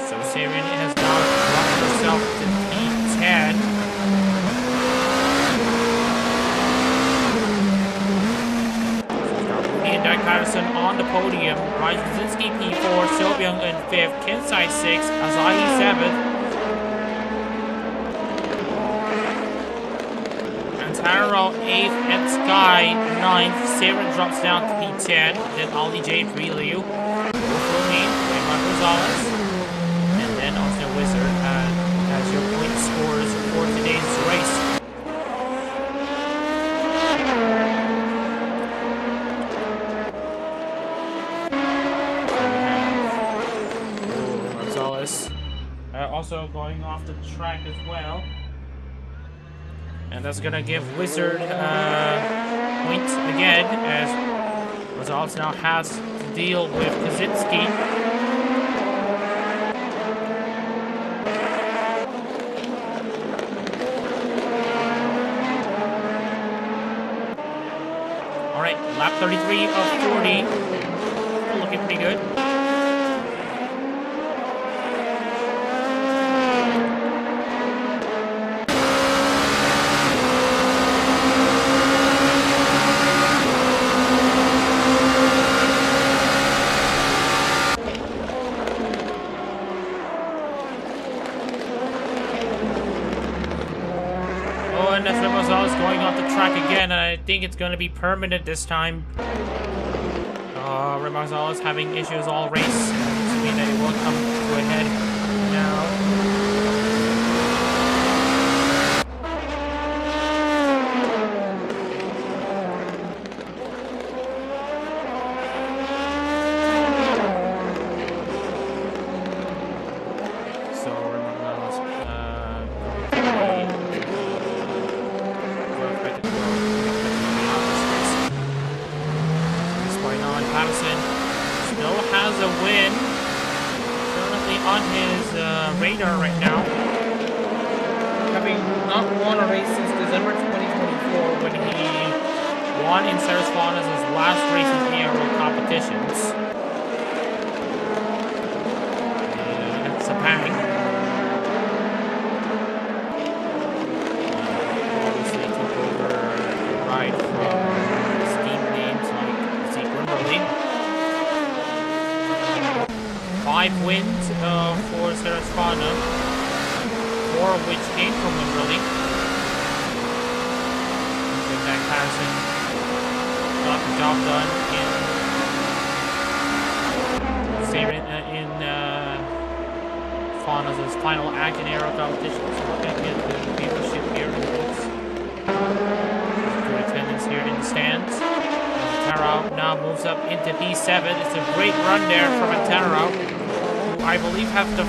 So Saban has now dropped herself to P10. And Dyke Patterson on the podium. Ryan Kaczynski P4, Sylvian in 5th, Kensai 6th, Asahi 7th. Taro 8th and Sky 9th. Saban drops down to P10. Then Ollie J. Liu. Raymond Gonzalez. And then Austin Wizard as your point scores for today's race. also going off the track as well. And that's gonna give Wizard points again, as Rosales now has to deal with Kaczynski. Alright, lap 33 of 40. Looking pretty good. And that's Rosales going off the track again, and I think it's going to be permanent this time. Rosales having issues all race, which means that it will come to a head now. Radar right now, having not won a race since December 2024 when he won in Sarasvana's last race in ARO competitions. And Sepang obviously took over the ride from steam names like Zako. 5 wins for Sarasvana, 4 of which came from Wimberley. Jack Harrison got the job done in Fauna's final act in aero competition. So we're going to get the viewership here in the books. Good attendance here in the stands. Antero now moves up into P7. It's a great run there from Antero, who I believe has the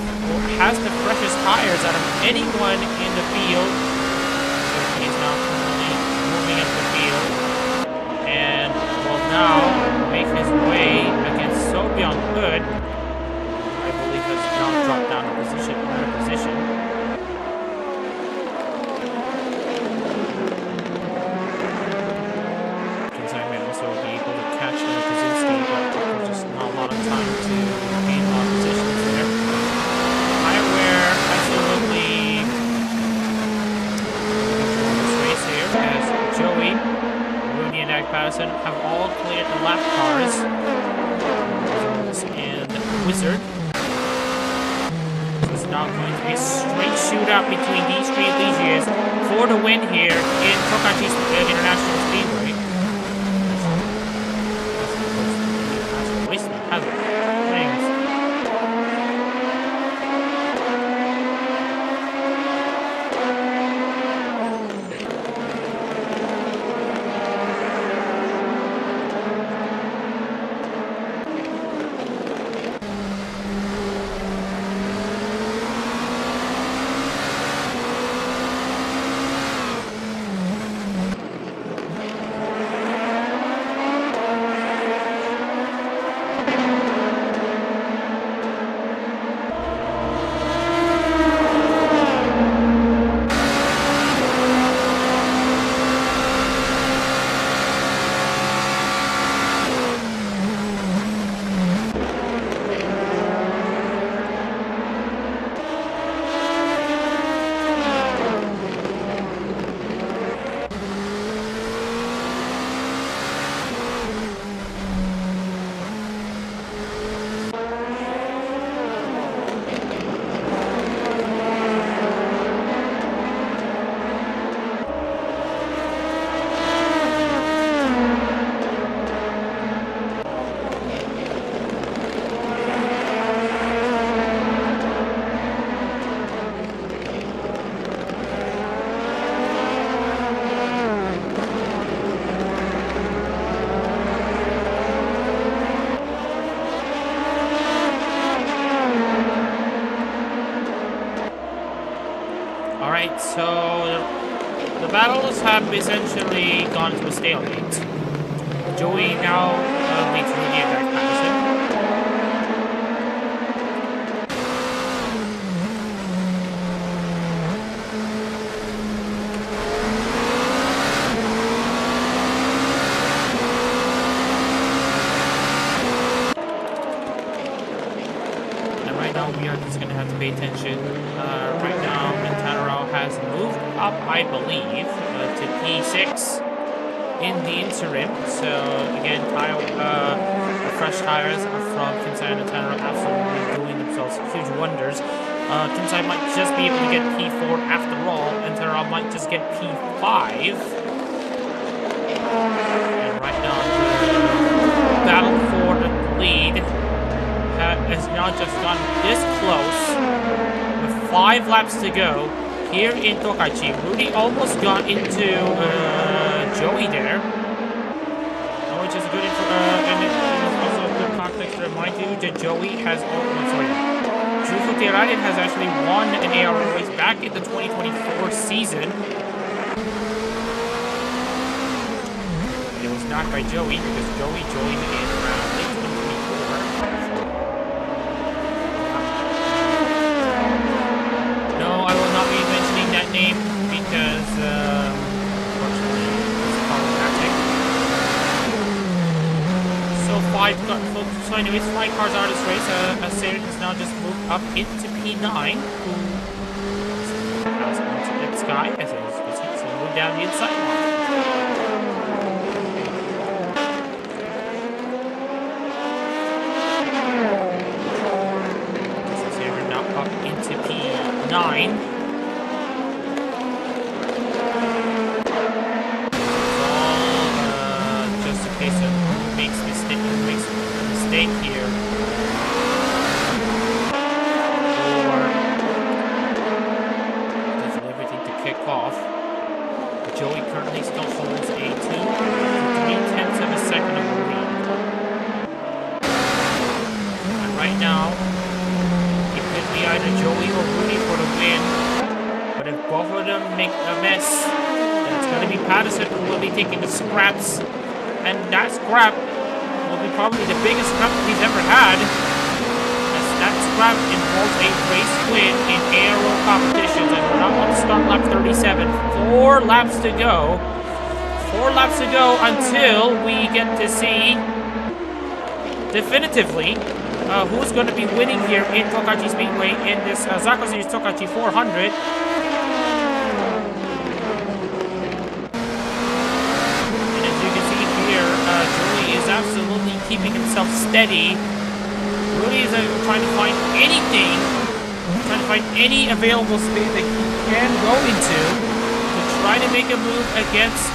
freshest tires out of anyone in the field. So he's now currently moving up the field and will now make his way against Sobyong Hood. I believe has now dropped down a position. Have all cleared the lap cars. And Wizard. So it's now going to be a straight shootout between these three Ligiers for the win here in Tokachi International Speedway. Alright, so the battles have essentially gone to a stalemate. Joey now leads Rudy and Jack Patterson. And right now we are just going to have to pay attention. Right now, Mintaro has moved up, I believe, to P6 in the interim. So again, fresh tires from Kinsai and Taro absolutely doing themselves huge wonders. Kinsai might just be able to get P4 after all, and Taro might just get P5. And right now, the battle for the lead has now just gotten this close with 5 laps to go here in Tokachi. Rudy almost got into Joey there, which is good and it is also a good context to remind you that Joey has Drew Futerari has actually won an ARO race back in the 2024 season. It was not by Joey because Joey joined in around late 2024. No, I will not be mentioning that name because unfortunately it's problematic. So anyways, 5 cars out of this race. Saren has now just moved up into P9. Who has onto that sky as it is moved down the inside line. Saren now up into P9. Here or does everything to kick off. Joey currently still holds a 2 to 3/10 of a second of a lead. And right now it could be either Joey or Rudy for the win, but if both of them make a mess, then it's going to be Patterson who will be taking the scraps, and that scrap will be probably the biggest scrap he's ever had, as that scrap involves a race win in ARO competitions, and we're not on the start lap 37. 4 laps to go. 4 laps to go until we get to see definitively who's going to be winning here in Tokachi Speedway in this Zako Series Tokachi 400. Absolutely keeping himself steady. Rudy is trying to find anything, trying to find any available space that he can go into to try to make a move against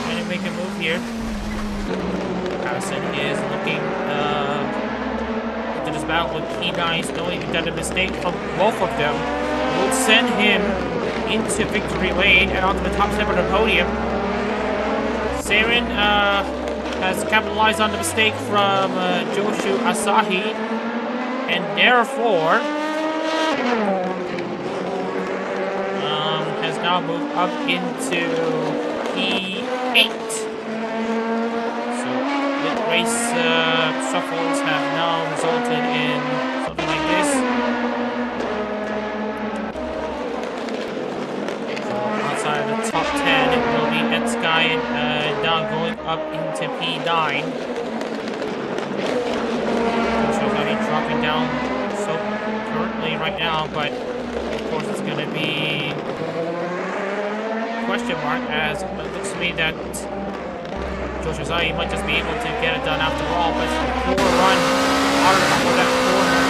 trying to make a move here. Patterson is looking into this battle with P9, knowing that a mistake from both of them will send him into victory lane and onto the top step of the podium. Saren has capitalized on the mistake from Joshu Asahi, and therefore has now moved up into P8. So the race shuffles have now resulted in something like this. The top 10 it will be Sky now going up into P9. Shows that he's dropping down so currently right now, but of course it's going to be a question mark, as it looks to me that Joshua Zai might just be able to get it done after all, but it's a poor run out of that corner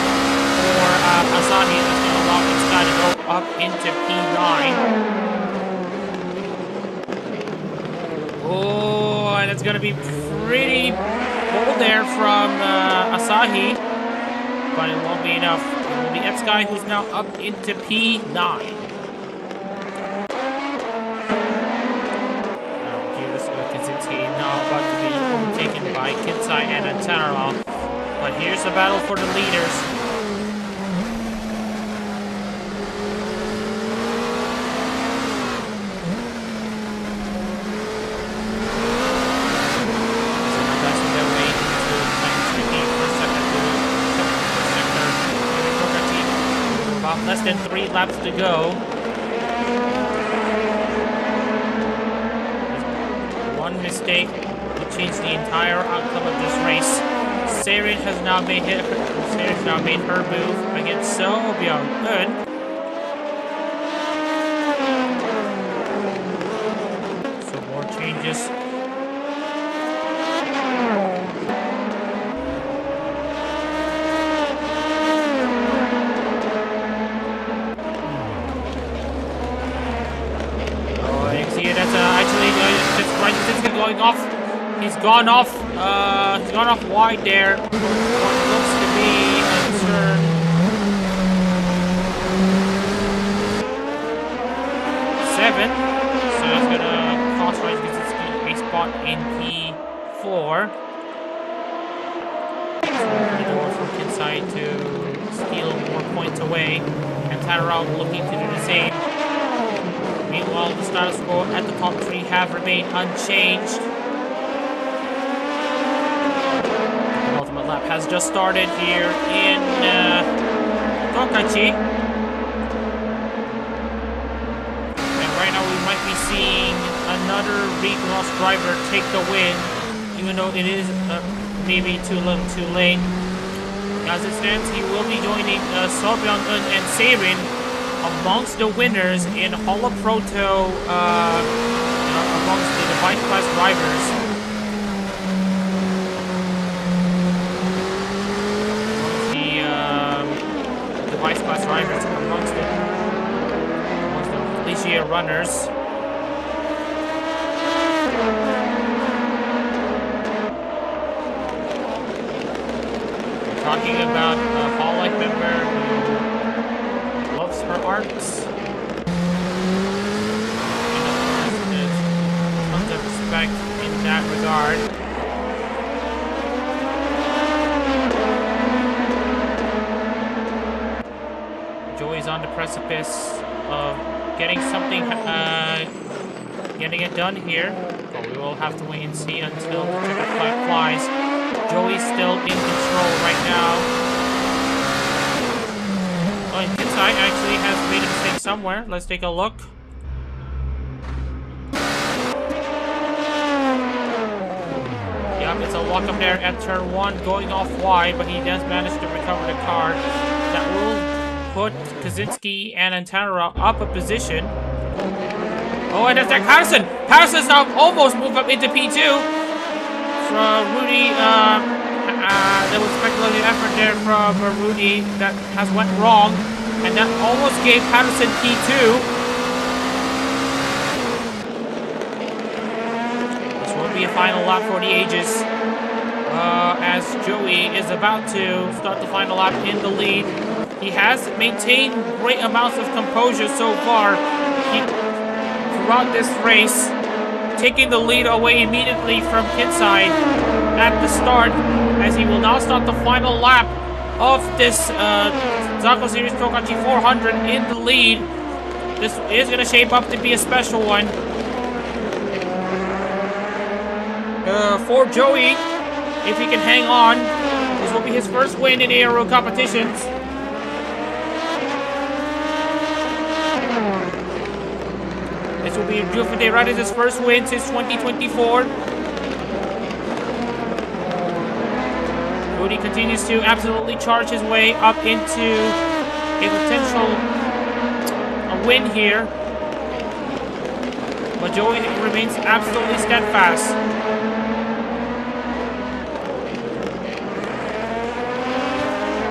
for Asahi. That's going to allow Sky to go up into P9. Oh, and it's going to be pretty bold there from Asahi, but it won't be enough. It will be F-Sky who's now up into P9. Kinsai now about to be overtaken by Kinsai and Tanaro. But here's the battle for the leaders. less than 3 laps to go. One mistake will change the entire outcome of this race. Seirin has now made her move against So Byung-eun. Some more changes. Going off. He's gone off. He's gone off wide there. What looks to be a turn 7. So that's gonna cost Ryan a spot in P4. So we're gonna go from inside to steal more points away, and Taro looking to do the same. Meanwhile, the status quo at the top 3 have remained unchanged. The ultimate lap has just started here in Tokachi. And right now we might be seeing another recross driver take the win, even though it is maybe too late. As it stands, he will be joining So Byung-eun and Seirin amongst the winners in HoloProto, amongst the device class drivers. Amongst the device class drivers, amongst the Ligier runners. We're talking about a Hall Life member who loves her arts. And of course, there's tons of respect in that regard. Joey's on the precipice of getting something, getting it done here. But we will have to wait and see until the checkered flag flies. Joey's still in control right now. Inside actually has made a mistake somewhere. Let's take a look. Yep, it's a walk up there at turn 1, going off wide, but he does manage to recover the car. That will put Kaczynski and Antara up a position. Oh, and that's Patterson! Patterson's now almost moved up into P2. Rudy, there was speculative effort there from Rudy that has went wrong, and that almost gave Patterson P2. This will be a final lap for the ages, as Joey is about to start the final lap in the lead. He has maintained great amounts of composure so far throughout this race, taking the lead away immediately from Kinside at the start, as he will now start the final lap of this Zako Series Tokachi 400 in the lead. This is going to shape up to be a special one for Joey. If he can hang on, this will be his first win in ARO competitions. This will be Jufide Radis' first win since 2024. Rudy continues to absolutely charge his way up into a potential win here. But Joey remains absolutely steadfast.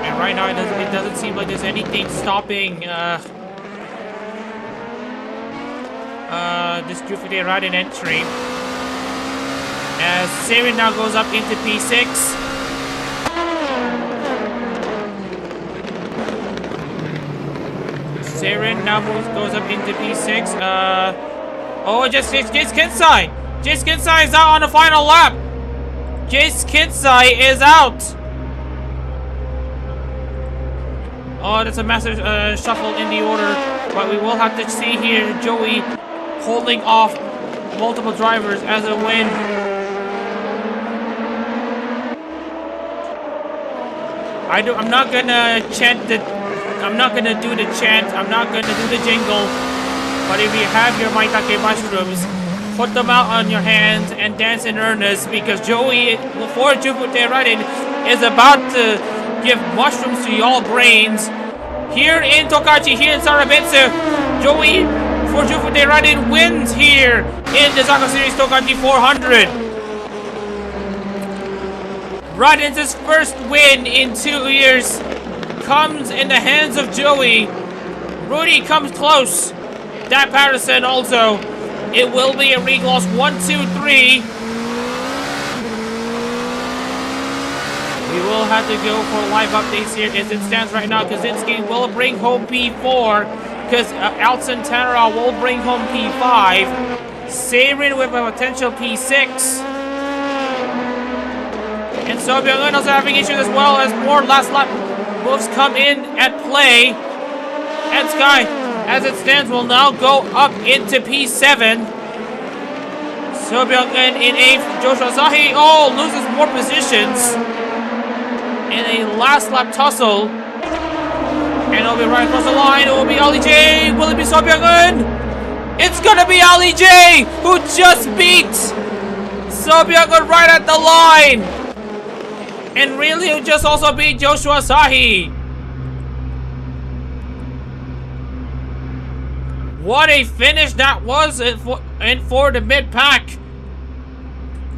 And right now it doesn't seem like there's anything stopping this Jufide Radin entry. As Seirin now goes up into P6. Seirin now goes up into P6. Jace Kinsai! Jace Kinsai is out on the final lap! Jace Kinsai is out! Oh, that's a massive shuffle in the order. But we will have to see here Joey holding off multiple drivers as a win. I'm not gonna chant the I'm not gonna do the chant. I'm not gonna do the jingle. But if you have your maitake mushrooms, put them out on your hands and dance in earnest, because Joey, before Jupiter Running, is about to give mushrooms to y'all brains. Here in Tokachi, here in Sarabetsu, Joey, before Jupiter Running, wins here in the Zako Series Tokachi 400. Radin's first win in 2 years comes in the hands of Joey. Rudy comes close. That Patterson also. It will be a regloss 1, 2, 3. We will have to go for live updates here as it stands right now. Kaczynski will bring home P4. Because Alcantara will bring home P5. Sarin with a potential P6. And so Byung-eun also having issues as well as more last lap moves come in at play. And Sky, as it stands, will now go up into P7. So Byung-eun in 8th. Joshua Asahi, loses more positions in a last lap tussle. And it'll be right across the line. It will be Ali J. Will it be So Byung-eun? It's gonna be Ali J, who just beat So Byung-eun right at the line. And really, who just also beat Joshua Asahi. What a finish that was and for the mid-pack.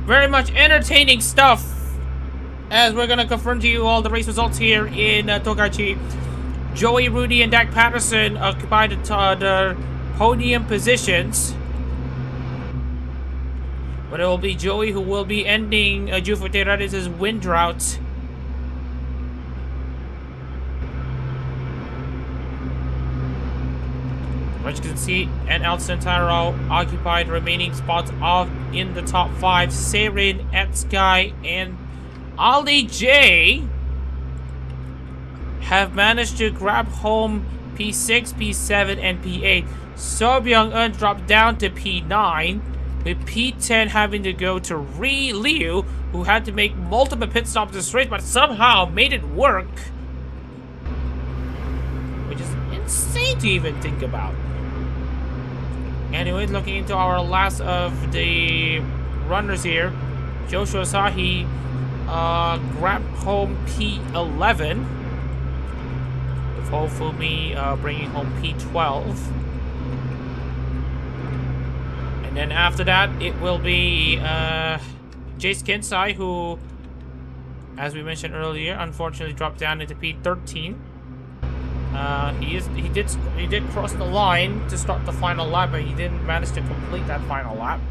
Very much entertaining stuff. As we're going to confirm to you all the race results here in Tokachi. Joey, Rudy, and Dak Patterson occupy the podium positions. But it will be Joey who will be ending Jufute Radis' win drought. As you can see, and El Centaro occupied remaining spots in the top 5. Sarin, Sky, and Ali J have managed to grab home P6, P7, and P8. So Byung-eun dropped down to P9, with P10 having to go to Liu, who had to make multiple pit stops this race, but somehow made it work. Which is insane to even think about. Anyway, looking into our last of the runners here, Joshua Asahi grabbed home P11, with Hofumi bringing home P12. And then after that, it will be Jace Kinsai, who, as we mentioned earlier, unfortunately dropped down into P13. He did cross the line to start the final lap, but he didn't manage to complete that final lap.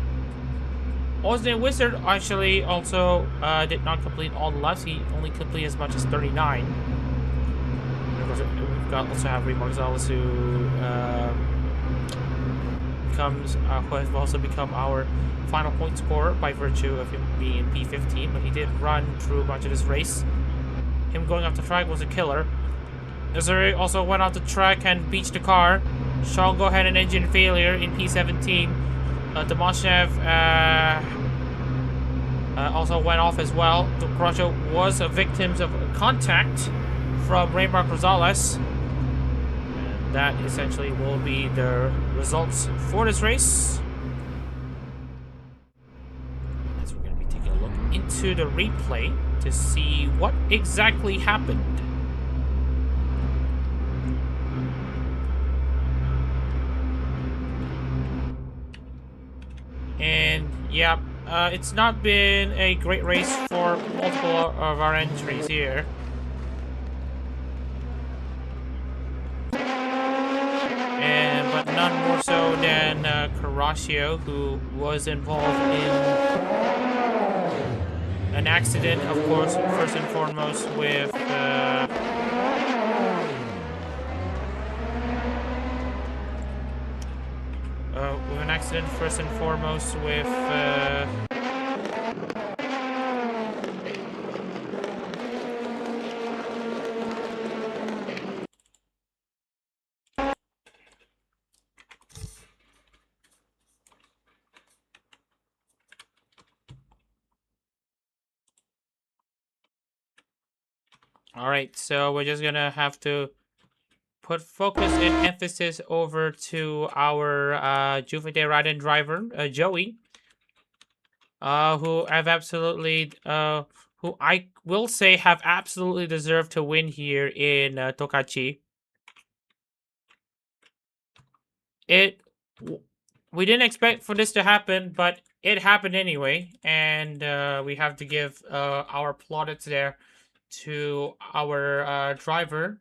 Austin Wizard actually also did not complete all the laps. He only completed as much as 39. And of course, we've also have Reed Gonzalez, who has also become our final point scorer by virtue of him being in P15, but he did run through much of this race. Him going off the track was a killer. Missouri also went off the track and beached the car. Shango had an engine failure in P17. Demashev also went off as well. Tokachi was a victim of contact from Raymar Rosales. And that essentially will be the results for this race. As we're going to be taking a look into the replay to see what exactly happened. And yeah, it's not been a great race for multiple of our entries here. But none more so than Caraccio, who was involved in an accident, of course, first and foremost with an accident first and foremost with Alright, so we're just gonna have to put focus and emphasis over to our Juvide Raiden driver, Joey, who have absolutely, who I will say have absolutely deserved to win here in Tokachi. We didn't expect for this to happen, but it happened anyway, and we have to give our plaudits there to our driver,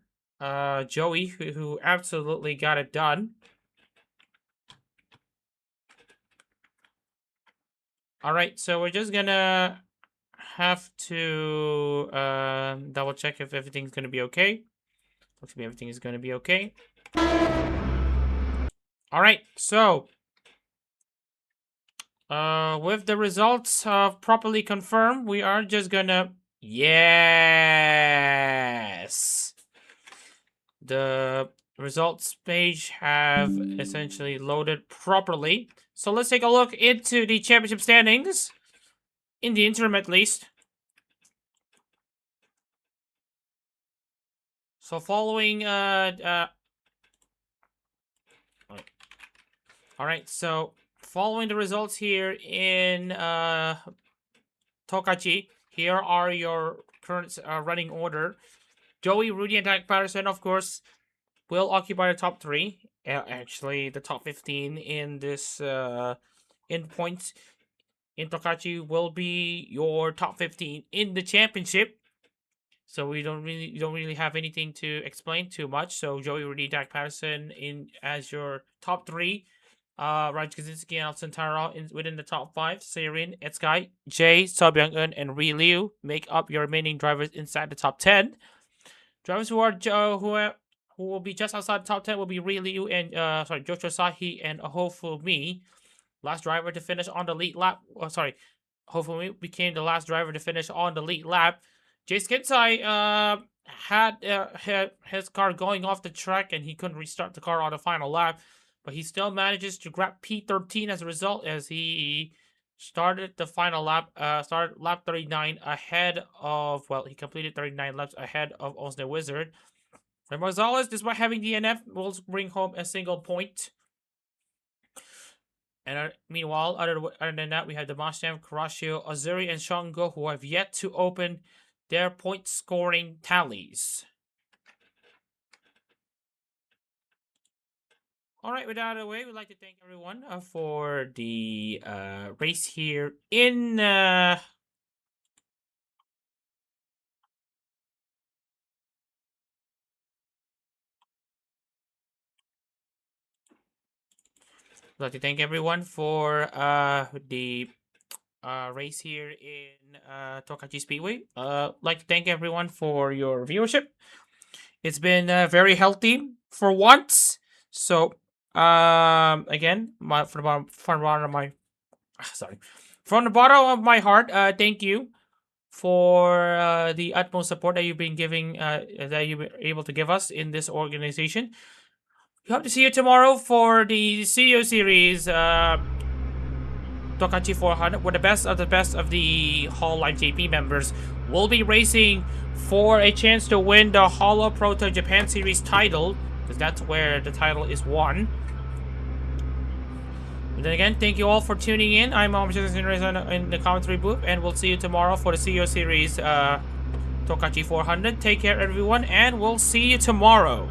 Joey, who absolutely got it done. All right, so we're just gonna have to double check if everything's gonna be okay. Looks like everything is gonna be okay. All right, so with the results properly confirmed, we are just gonna, yes, the results page have essentially loaded properly. So let's take a look into the championship standings, in the interim at least. So following alright, so following the results here in Tokachi, here are your current running order. Joey, Rudy, and Dak Patterson, of course, will occupy the top 3. Actually, the top 15 in this in points in Tokachi will be your top 15 in the championship. So we don't really have anything to explain too much. So Joey, Rudy, Dak Patterson in as your top 3. Raj Kaczynski and Alcantara within the top 5. Seirin, Etsukai, Jay, Sobyang-eun, and Ri Liu make up your remaining drivers inside the top 10. Drivers who are who will be just outside the top 10 will be Ri Liu and Joshua Sahi and Hofumi. Last driver to finish on the lead lap. Hofumi became the last driver to finish on the lead lap. Jay Skinsai had his car going off the track and he couldn't restart the car on the final lap. But he still manages to grab P13 as a result, as he started the final lap, started lap 39 ahead of, well, he completed 39 laps ahead of Osne Wizard. And Gonzalez, despite having DNF, will bring home a single point. And meanwhile, other than that, we have Damasham, Karashio, Azuri, and Shango, who have yet to open their point scoring tallies. All right, with that out of the way, we'd like to thank everyone for the race here in We'd like to thank everyone for the race here in Tokachi Speedway. Like to thank everyone for your viewership. It's been very healthy for once. So again, from the bottom of my heart, thank you for the utmost support that you've been giving, that you've been able to give us in this organization. We hope to see you tomorrow for the CEO series, Tokachi 400, where the best of the HoloLive JP members will be racing for a chance to win the HoloProto Japan Series title, because that's where the title is won. And then again, thank you all for tuning in. I'm in the commentary booth, and we'll see you tomorrow for the CEO series Tokachi 400. Take care, everyone, and we'll see you tomorrow.